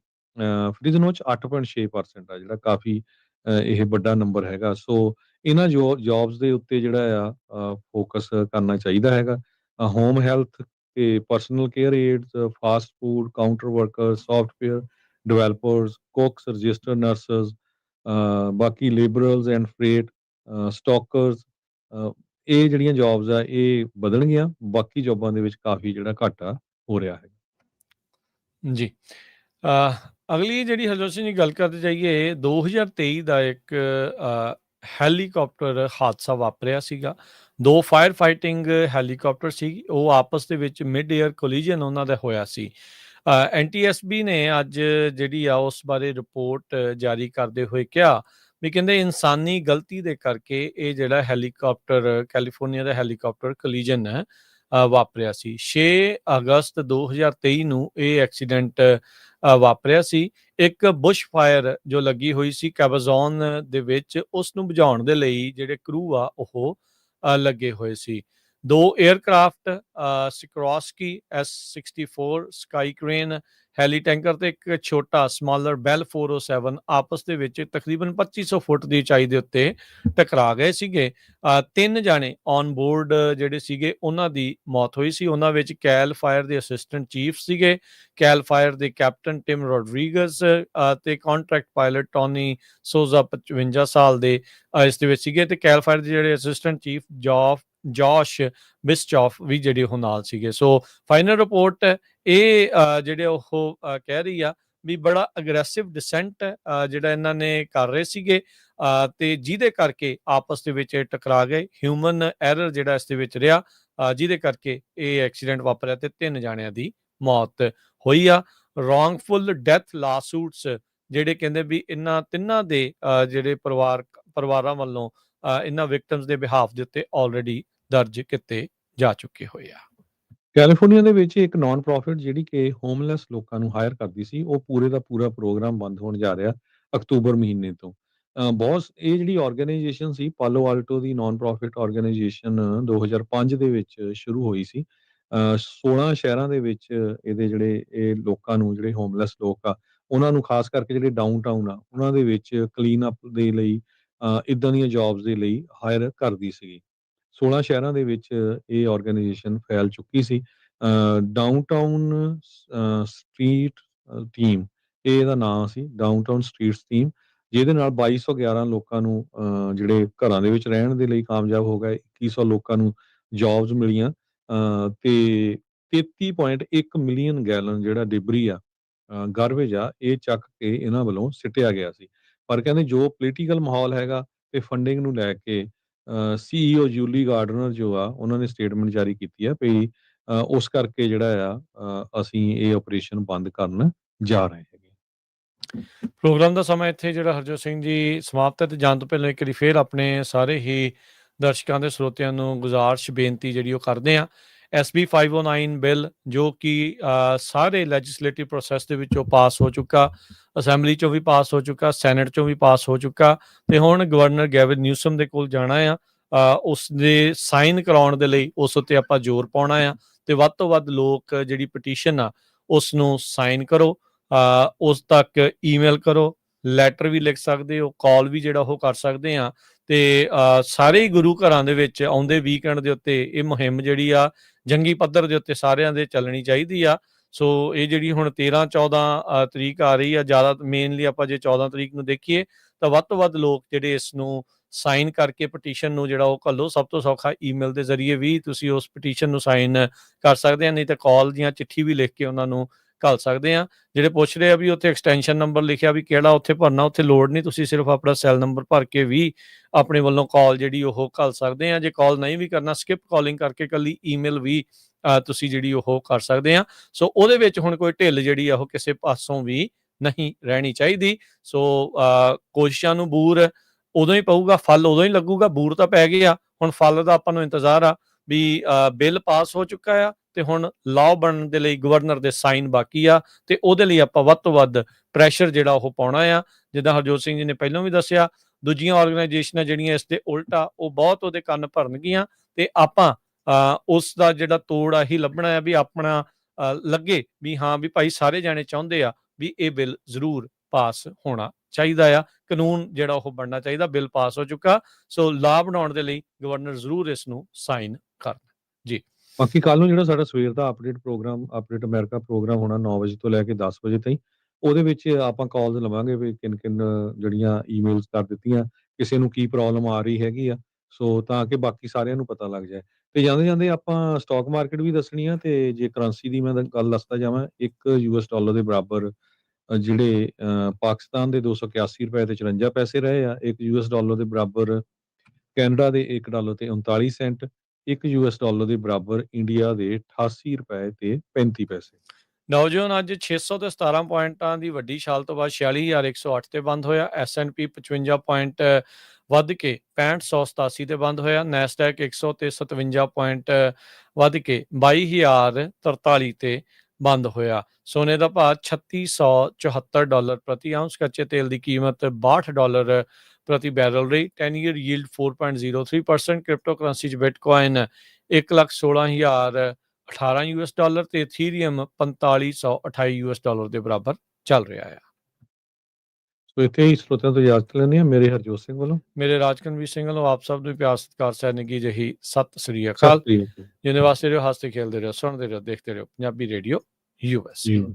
ਫ੍ਰਿਜ਼ਨੋ 'ਚ 8.6% ਆ, ਜਿਹੜਾ ਕਾਫੀ ਇਹ ਵੱਡਾ ਨੰਬਰ ਹੈਗਾ। ਸੋ ਇਹਨਾਂ ਜੌਬਸ ਦੇ ਉੱਤੇ ਜਿਹੜਾ ਆ ਫੋਕਸ ਕਰਨਾ ਚਾਹੀਦਾ ਹੈਗਾ। ਹੋਮ ਹੈਲਥ ਤੇ personal care AIDS, fast food counter worker, software developers, cooks, registered nurses, ਬਾਕੀ ਲਿਬਰਲਸ ਐਂਡ ਫਰੇਟ ਸਟਾਕਰਸ, ਇਹ ਜਿਹੜੀਆਂ ਜੌਬਸ ਆ ਇਹ ਵਧਣਗੀਆਂ। ਬਾਕੀ ਜੌਬਾਂ ਦੇ ਵਿੱਚ ਕਾਫੀ ਜਿਹੜਾ ਘਾਟਾ ਹੋ ਰਿਹਾ ਹੈ। ਜੀ, ਅਗਲੀ ਜਿਹੜੀ ਹਰਜੋਤ ਸਿੰਘ ਜੀ ਗੱਲ ਕਰਦੇ ਜਾਈਏ, 2023 ਦਾ ਇੱਕ ਹੈਲੀਕਾਪਟਰ ਹਾਦਸਾ ਵਾਪਰਿਆ ਸੀਗਾ। 2 ਫਾਇਰ ਫਾਈਟਿੰਗ ਹੈਲੀਕਾਪਟਰ ਸੀ, ਉਹ ਆਪਸ ਦੇ ਵਿੱਚ ਮਿਡ ਏਅਰ ਕੋਲੀਜਨ ਉਹਨਾਂ ਦਾ ਹੋਇਆ ਸੀ। NTSB ਨੇ ਅੱਜ ਜਿਹੜੀ ਆ ਉਸ ਬਾਰੇ ਰਿਪੋਰਟ ਜਾਰੀ ਕਰਦੇ ਹੋਏ ਕਿਹਾ ਵੀ ਕਹਿੰਦੇ ਇਨਸਾਨੀ ਗਲਤੀ ਦੇ ਕਰਕੇ ਇਹ ਜਿਹੜਾ ਹੈਲੀਕਾਪਟਰ ਕੈਲੀਫੋਰਨੀਆ ਦਾ ਹੈਲੀਕਾਪਟਰ ਕੋਲੀਜਨ ਹੈ ਵਾਪਰਿਆ ਸੀ। 6 ਅਗਸਤ 2023 ਨੂੰ ਇਹ ਐਕਸੀਡੈਂਟ ਵਾਪਰਿਆ ਸੀ। ਇੱਕ ਬੁਸ਼ ਫਾਇਰ ਜੋ ਲੱਗੀ ਹੋਈ ਸੀ ਕੈਬਾਜ਼ੋਨ ਦੇ ਵਿੱਚ, ਉਸ ਨੂੰ ਬੁਝਾਉਣ ਦੇ ਲਈ ਜਿਹੜੇ ਕਰੂ ਆ ਉਹ ਲੱਗੇ ਹੋਏ ਸੀ। 2 aircraft Sikorsky S-64 sky crane heli tanker ਤੇ ਇੱਕ ਛੋਟਾ ਸਮਾਲਰ ਬੈਲ 407 ਆਪਸ ਦੇ ਵਿੱਚ ਤਕਰੀਬਨ 2500 ਫੁੱਟ ਦੀ ਉਚਾਈ ਦੇ ਉੱਤੇ ਟਕਰਾ ਗਏ ਸੀਗੇ। 3 ਜਾਣੇ ਔਨ ਬੋਰਡ ਜਿਹੜੇ ਸੀਗੇ ਉਹਨਾਂ ਦੀ ਮੌਤ ਹੋਈ ਸੀ। ਉਹਨਾਂ ਵਿੱਚ ਕੈਲ ਫਾਇਰ ਦੇ ਅਸਿਸਟੈਂਟ ਚੀਫ ਸੀਗੇ, ਕੈਲ ਫਾਇਰ ਦੇ ਕੈਪਟਨ ਟਿਮ ਰੋਡਰੀਗਜ਼ ਤੇ ਕੰਟਰੈਕਟ ਪਾਇਲਟ ਟੋਨੀ ਸੋਜ਼ਾ 55 ਸਾਲ ਦੇ ਇਸ ਦੇ ਵਿੱਚ ਸੀਗੇ, ਤੇ ਕੈਲ ਫਾਇਰ ਦੇ ਜਿਹੜੇ ਅਸਿਸਟੈਂਟ ਚੀਫ ਜੋਸ਼ ਬਿਸਚੌਫ ਵੀ ਜਿਹੜੇ ਉਹ ਨਾਲ ਸੀਗੇ। ਸੋ ਫਾਈਨਲ ਰਿਪੋਰਟ ਇਹ ਜਿਹੜੇ ਉਹ ਕਹਿ ਰਹੀ ਆ ਵੀ ਬੜਾ ਅਗਰੈਸਿਵ ਡਿਸੈਂਟ ਜਿਹੜਾ ਇਹਨਾਂ ਨੇ ਕਰ ਰਹੇ ਸੀਗੇ, ਤੇ ਜਿਹਦੇ ਕਰਕੇ ਆਪਸ ਦੇ ਵਿੱਚ ਇਹ ਟਕਰਾ ਗਏ। ਹਿਊਮਨ ਐਰਰ ਜਿਹੜਾ ਇਸ ਦੇ ਵਿੱਚ ਰਿਹਾ, ਜਿਹਦੇ ਕਰਕੇ ਇਹ ਐਕਸੀਡੈਂਟ ਵਾਪਰਿਆ ਤੇ 3 ਜਾਣਿਆਂ ਦੀ ਮੌਤ ਹੋਈ ਆ। ਰੋਂਗਫੁਲ ਡੈਥ ਲਾਸੂਟਸ ਜਿਹੜੇ ਕਹਿੰਦੇ ਵੀ ਇਹਨਾਂ ਤਿੰਨਾਂ ਦੇ ਜਿਹੜੇ ਪਰਿਵਾਰਾਂ ਵੱਲੋਂ ਇਹਨਾਂ ਵਿਕਟਮਸ ਦੇ ਬਿਹਾਫ ਦੇ ਉੱਤੇ ਆਲਰੇਡੀ ਦਰਜ ਕੀਤੇ ਜਾ ਚੁੱਕੇ ਹੋਏ ਆ। ਕੈਲੀਫੋਰਨੀਆ ਦੇ ਵਿੱਚ ਇੱਕ ਨਾਨ ਪ੍ਰੋਫਿਟ ਜਿਹੜੀ ਕਿ ਹੋਮਲੈਸ ਲੋਕਾਂ ਨੂੰ ਹਾਇਰ ਕਰਦੀ ਸੀ, ਉਹ ਪੂਰੇ ਦਾ ਪੂਰਾ ਪ੍ਰੋਗਰਾਮ ਬੰਦ ਹੋਣ ਜਾ ਰਿਹਾ ਅਕਤੂਬਰ ਮਹੀਨੇ ਤੋਂ। ਬਹੁਤ ਇਹ ਜਿਹੜੀ ਆਰਗੇਨਾਈਜੇਸ਼ਨ ਸੀ, ਪਾਲੋ ਆਲਟੋ ਦੀ ਨਾਨ ਪ੍ਰੋਫਿਟ ਆਰਗੇਨਾਈਜੇਸ਼ਨ 2005 ਦੇ ਵਿੱਚ ਸ਼ੁਰੂ ਹੋਈ ਸੀ। 16 ਸ਼ਹਿਰਾਂ ਦੇ ਵਿੱਚ ਇਹਦੇ ਜਿਹੜੇ ਇਹ ਲੋਕਾਂ ਨੂੰ, ਜਿਹੜੇ ਹੋਮਲੈਸ ਲੋਕ ਆ, ਉਹਨਾਂ ਨੂੰ ਖਾਸ ਕਰਕੇ ਜਿਹੜੇ ਡਾਊਨਟਾਊਨ ਆ, ਉਹਨਾਂ ਦੇ ਵਿੱਚ ਕਲੀਨ ਅਪ ਦੇ ਲਈ ਇੱਦਾਂ ਦੀਆਂ ਜੌਬਸ ਦੇ ਲਈ ਹਾਇਰ ਕਰਦੀ ਸੀਗੀ। 16 ਸ਼ਹਿਰਾਂ ਦੇ ਵਿੱਚ ਇਹ ਆਰਗੇਨਾਈਜੇਸ਼ਨ ਫੈਲ ਚੁੱਕੀ ਸੀ। ਡਾਊਨਟਾਊਨ ਸਟਰੀਟ ਟੀਮ, ਇਹ ਇਹਦਾ ਨਾਂ ਸੀ, ਡਾਊਨਟਾਊਨ ਸਟਰੀਟਸ ਟੀਮ, ਜਿਹਦੇ ਨਾਲ 2211 ਲੋਕਾਂ ਨੂੰ ਜਿਹੜੇ ਘਰਾਂ ਦੇ ਵਿੱਚ ਰਹਿਣ ਦੇ ਲਈ ਕਾਮਯਾਬ ਹੋ ਗਏ, 2100 ਲੋਕਾਂ ਨੂੰ ਜੌਬਸ ਮਿਲੀਆਂ, ਤੇ 33.1 ਮਿਲੀਅਨ ਗੈਲਨ ਜਿਹੜਾ ਡਿਬਰੀ ਆ, ਗਾਰਬੇਜ ਆ, ਇਹ ਚੱਕ ਕੇ ਇਹਨਾਂ ਵੱਲੋਂ ਸਿੱਟਿਆ ਗਿਆ ਸੀ। ਪਰ ਕਹਿੰਦੇ ਜੋ ਪੋਲੀਟੀਕਲ ਮਾਹੌਲ ਹੈਗਾ ਤੇ ਫੰਡਿੰਗ ਨੂੰ ਲੈ ਕੇ CEO ਜੂਲੀ ਗਾਰਡਨਰ ਜੋ ਆ, ਉਹਨਾਂ ਨੇ ਸਟੇਟਮੈਂਟ ਜਾਰੀ ਕੀਤੀ ਆ ਵੀ ਉਸ ਕਰਕੇ ਜਿਹੜਾ ਆ ਅਸੀਂ ਇਹ ਆਪਰੇਸ਼ਨ ਬੰਦ ਕਰਨ ਜਾ ਰਹੇ ਹੈਗੇ। ਪ੍ਰੋਗਰਾਮ ਦਾ ਸਮਾਂ ਇੱਥੇ ਜਿਹੜਾ ਹਰਜੋਤ ਸਿੰਘ ਜੀ ਸਮਾਪਤ ਹੈ, ਤੇ ਜਾਣ ਤੋਂ ਪਹਿਲਾਂ ਇੱਕ ਵਾਰੀ ਫੇਰ ਆਪਣੇ ਸਾਰੇ ਹੀ ਦਰਸ਼ਕਾਂ ਦੇ ਸਰੋਤਿਆਂ ਨੂੰ ਗੁਜ਼ਾਰਿਸ਼ ਬੇਨਤੀ ਜਿਹੜੀ ਉਹ ਕਰਦੇ ਆ। SB 509 ਬਿੱਲ ਜੋ ਕਿ ਸਾਰੇ ਲੈਜਿਸਲੇਟਿਵ ਪ੍ਰੋਸੈਸ ਦੇ ਵਿੱਚੋਂ ਪਾਸ ਹੋ ਚੁੱਕਾ, ਅਸੈਂਬਲੀ ਚੋਂ ਵੀ ਪਾਸ ਹੋ ਚੁੱਕਾ, ਸੈਨੇਟ ਚੋਂ ਵੀ ਪਾਸ ਹੋ ਚੁੱਕਾ, ਤੇ ਹੁਣ ਗਵਰਨਰ ਗੈਵਿਨ ਨਿਊਸਮ ਦੇ ਕੋਲ ਜਾਣਾ ਆ ਉਸ ਦੇ ਸਾਈਨ ਕਰਾਉਣ ਦੇ ਲਈ। ਉਸ ਉੱਤੇ ਆਪਾਂ ਜ਼ੋਰ ਪਾਉਣਾ ਆ ਤੇ ਵੱਧ ਤੋਂ ਵੱਧ ਲੋਕ ਜਿਹੜੀ ਪਟੀਸ਼ਨ ਆ ਉਸ ਨੂੰ ਸਾਈਨ ਕਰੋ, ਉਸ ਤੱਕ ਈਮੇਲ ਕਰੋ, ਲੈਟਰ ਵੀ ਲਿਖ ਸਕਦੇ ਹੋ, ਕਾਲ ਵੀ ਜਿਹੜਾ ਉਹ ਕਰ ਸਕਦੇ ਆ। ਤੇ ਸਾਰੇ ਹੀ ਗੁਰੂ ਘਰਾਂ ਦੇ ਵਿੱਚ ਆਉਂਦੇ ਵੀਕਐਂਡ ਦੇ ਉੱਤੇ ਇਹ ਮੁਹਿੰਮ ਜਿਹੜੀ ਆ ਜੰਗੀ ਪੱਧਰ ਦੇ ਉੱਤੇ ਸਾਰਿਆਂ ਦੇ ਚੱਲਣੀ ਚਾਹੀਦੀ ਆ। ਸੋ ਇਹ ਜਿਹੜੀ ਹੁਣ 13-14 ਤਰੀਕ ਆ ਰਹੀ ਆ, ਜ਼ਿਆਦਾ ਮੇਨਲੀ ਆਪਾਂ ਜੇ 14 ਤਰੀਕ ਨੂੰ ਦੇਖੀਏ ਤਾਂ ਵੱਧ ਤੋਂ ਵੱਧ ਲੋਕ ਜਿਹੜੇ ਇਸ ਨੂੰ ਸਾਈਨ ਕਰਕੇ ਪਟੀਸ਼ਨ ਨੂੰ ਜਿਹੜਾ ਉਹ ਘੱਲੋ। ਸਭ ਤੋਂ ਸੌਖਾ ਈਮੇਲ ਦੇ ਜ਼ਰੀਏ ਵੀ ਤੁਸੀਂ ਉਸ ਪਟੀਸ਼ਨ ਨੂੰ ਸਾਈਨ ਕਰ ਸਕਦੇ ਆ, ਨਹੀਂ ਤਾਂ ਕਾਲ ਜਾਂ ਚਿੱਠੀ ਵੀ ਲਿਖ ਕੇ ਉਹਨਾਂ ਨੂੰ ਘੱਲ ਸਕਦੇ ਆ। ਜਿਹੜੇ ਪੁੱਛ ਰਹੇ ਆ ਵੀ ਉੱਥੇ ਐਕਸਟੈਂਸ਼ਨ ਨੰਬਰ ਲਿਖਿਆ ਵੀ ਕਿਹੜਾ ਉੱਥੇ ਭਰਨਾ, ਉੱਥੇ ਲੋੜ ਨਹੀਂ, ਤੁਸੀਂ ਸਿਰਫ ਆਪਣਾ ਸੈੱਲ ਨੰਬਰ ਭਰ ਕੇ ਵੀ ਆਪਣੇ ਵੱਲੋਂ ਕਾਲ ਜਿਹੜੀ ਉਹ ਘੱਲ ਸਕਦੇ ਆ। ਜੇ ਕਾਲ ਨਹੀਂ ਵੀ ਕਰਨਾ, ਸਕਿਪ ਕਾਲਿੰਗ ਕਰਕੇ ਇਕੱਲੀ ਈਮੇਲ ਵੀ ਤੁਸੀਂ ਜਿਹੜੀ ਉਹ ਕਰ ਸਕਦੇ ਆ। ਸੋ ਉਹਦੇ ਵਿੱਚ ਹੁਣ ਕੋਈ ਢਿੱਲ ਜਿਹੜੀ ਆ ਉਹ ਕਿਸੇ ਪਾਸੋਂ ਵੀ ਨਹੀਂ ਰਹਿਣੀ ਚਾਹੀਦੀ। ਸੋ ਕੋਸ਼ਿਸ਼ਾਂ ਨੂੰ ਬੂਰ ਉਦੋਂ ਹੀ ਪਊਗਾ, ਫਲ ਉਦੋਂ ਹੀ ਲੱਗੂਗਾ। ਬੂਰ ਤਾਂ ਪੈ ਗਏ ਆ, ਹੁਣ ਫਲ ਦਾ ਆਪਾਂ ਨੂੰ ਇੰਤਜ਼ਾਰ ਆ ਵੀ ਬਿੱਲ ਪਾਸ ਹੋ ਚੁੱਕਾ ਆ ਤੇ ਹੁਣ ਲਾਅ ਬਣਨ ਦੇ ਲਈ ਗਵਰਨਰ ਦੇ ਸਾਈਨ ਬਾਕੀ ਆ, ਤੇ ਉਹਦੇ ਲਈ ਆਪਾਂ ਵੱਧ ਤੋਂ ਵੱਧ ਪ੍ਰੈਸ਼ਰ ਜਿਹੜਾ ਉਹ ਪਾਉਣਾ ਆ। ਜਿੱਦਾਂ ਹਰਜੋਤ ਸਿੰਘ ਜੀ ਨੇ ਪਹਿਲਾਂ ਵੀ ਦੱਸਿਆ, ਦੂਜੀਆਂ ਆਰਗੇਨਾਈਜੇਸ਼ਨਾਂ ਜਿਹੜੀਆਂ ਇਸ ਦੇ ਉਲਟਾ ਉਹ ਬਹੁਤ ਉਹਦੇ ਕੰਨ ਭਰਨਗੀਆਂ, ਤੇ ਆਪਾਂ ਉਸ ਦਾ ਜਿਹੜਾ ਤੋੜ ਆ ਹੀ ਲੱਭਣਾ ਆ ਵੀ ਆਪਣਾ ਲੱਗੇ ਵੀ ਹਾਂ ਵੀ ਭਾਈ ਸਾਰੇ ਜਾਣੇ ਚਾਹੁੰਦੇ ਆ ਵੀ ਇਹ ਬਿੱਲ ਜ਼ਰੂਰ ਪਾਸ ਹੋਣਾ ਚਾਹੀਦਾ ਆ, ਕਾਨੂੰਨ ਜਿਹੜਾ ਉਹ ਬਣਨਾ ਚਾਹੀਦਾ। ਬਿੱਲ ਪਾਸ ਹੋ ਚੁੱਕਾ, ਸੋ ਲਾਅ ਬਣਾਉਣ ਦੇ ਲਈ ਗਵਰਨਰ ਜ਼ਰੂਰ ਇਸ ਨੂੰ ਸਾਈਨ ਕਰਨ ਜੀ। ਬਾਕੀ ਕੱਲ ਨੂੰ ਜਿਹੜਾ ਸਾਡਾ ਸਵੇਰ ਦਾ update programme, update America programme ਹੋਣਾ 9 ਵਜੇ ਤੋਂ ਲੈ ਕੇ 10 ਵਜੇ ਤਾਈਂ, ਉਹਦੇ ਵਿੱਚ ਆਪਾਂ ਕਾਲਸ ਲਵਾਂਗੇ ਵੀ ਕਿਨ ਜਿਹੜੀਆਂ ਈਮੇਲਸ ਕਰ ਦਿੱਤੀਆਂ, ਕਿਸੇ ਨੂੰ ਕੀ ਪ੍ਰੋਬਲਮ ਆ ਰਹੀ ਹੈਗੀ ਆ, ਸੋ ਤਾਂ ਕਿ ਬਾਕੀ ਸਾਰਿਆਂ ਨੂੰ ਪਤਾ ਲੱਗ ਜਾਏ। ਤੇ ਜਾਂਦੇ ਜਾਂਦੇ ਆਪਾਂ ਸਟਾਕ ਮਾਰਕੀਟ ਵੀ ਦੱਸਣੀ ਆ, ਤੇ ਜੇ ਕਰੰਸੀ ਦੀ ਮੈਂ ਗੱਲ ਦੱਸਦਾ ਜਾਵਾਂ, ਇੱਕ US$ ਦੇ ਬਰਾਬਰ ਜਿਹੜੇ ਪਾਕਿਸਤਾਨ ਦੇ 281 ਰੁਪਏ ਤੇ 54 ਪੈਸੇ ਰਹੇ ਆ, ਇੱਕ US$ ਦੇ ਬਰਾਬਰ ਕੈਨੇਡਾ ਦੇ $1 ਤੇ 39 ਸੈਂਟ, ਇੱਕ US$ ਦੇ ਬਰਾਬਰ ਇੰਡੀਆ ਦੇ 88 ਰੁਪਏ ਤੇ 35 ਪੈਸੇ। ਨੌਜਵਾਨ ਅੱਜ 600 ਤੇ 17 ਪੁਆਇੰਟਾਂ ਦੀ ਵੱਡੀ ਛਾਲ ਤੋਂ ਬਾਅਦ 46,108 ਤੇ ਬੰਦ ਹੋਇਆ। S&P 55 ਪੁਆਇੰਟ ਵੱਧ ਕੇ 6587 ਤੇ ਬੰਦ ਹੋਇਆ। ਨੈਸਡੈਕ 100 ਤੇ 57 ਪੁਆਇੰਟ ਵੱਧ ਕੇ 22,043 ਤੇ ਬੰਦ ਹੋਇਆ। ਸੋਨੇ ਦਾ ਭਾਅ $3674 ਪ੍ਰਤੀ ਆਉਂਸ, ਕੱਚੇ ਤੇਲ ਦੀ ਕੀਮਤ $62 ਪ੍ਰਤੀ ਬੈਰਲ ਰਹੀ। 10 ਈਅਰ ਯੀਲਡ 4.03%। ਕ੍ਰਿਪਟੋ ਕਰੰਸੀ 'ਚ ਬਿਟਕੋਇਨ 1,16,018 US$ ਤੇ ਇਥੀਰੀਅਮ 4528 US$ ਦੇ ਬਰਾਬਰ ਚੱਲ ਰਿਹਾ ਆ। ਸੋ ਇੱਥੇ ਹੀ ਸਰੋਤਿਆਂ ਤੋਂ ਇਜਾਜ਼ਤ ਲੈਂਦੇ ਹਾਂ। ਮੇਰੇ ਹਰਜੋਤ ਸਿੰਘ ਵੱਲੋਂ, ਮੇਰੇ ਰਾਜਕਨਵੀਰ ਸਿੰਘ ਵੱਲੋਂ ਆਪ ਸਭ ਨੂੰ ਪਿਆਰ ਸਤਿਕਾਰ ਸਹਿ ਨਿੱਘੀ ਜਿਹੀ ਸਤਿ ਸ੍ਰੀ ਸਤਿ ਅਕਾਲ। ਸ੍ਰੀ ਅਕਾਲ। ਜਿੰਨੇ ਵਾਸਤੇ ਰਹੋ, ਹੱਸਦੇ ਖੇਲਦੇ ਰਹੋ, ਸੁਣਦੇ ਰਹੋ, ਦੇਖਦੇ ਰਹੋ ਪੰਜਾਬੀ ਰੇਡੀਓ US। ਜੀ।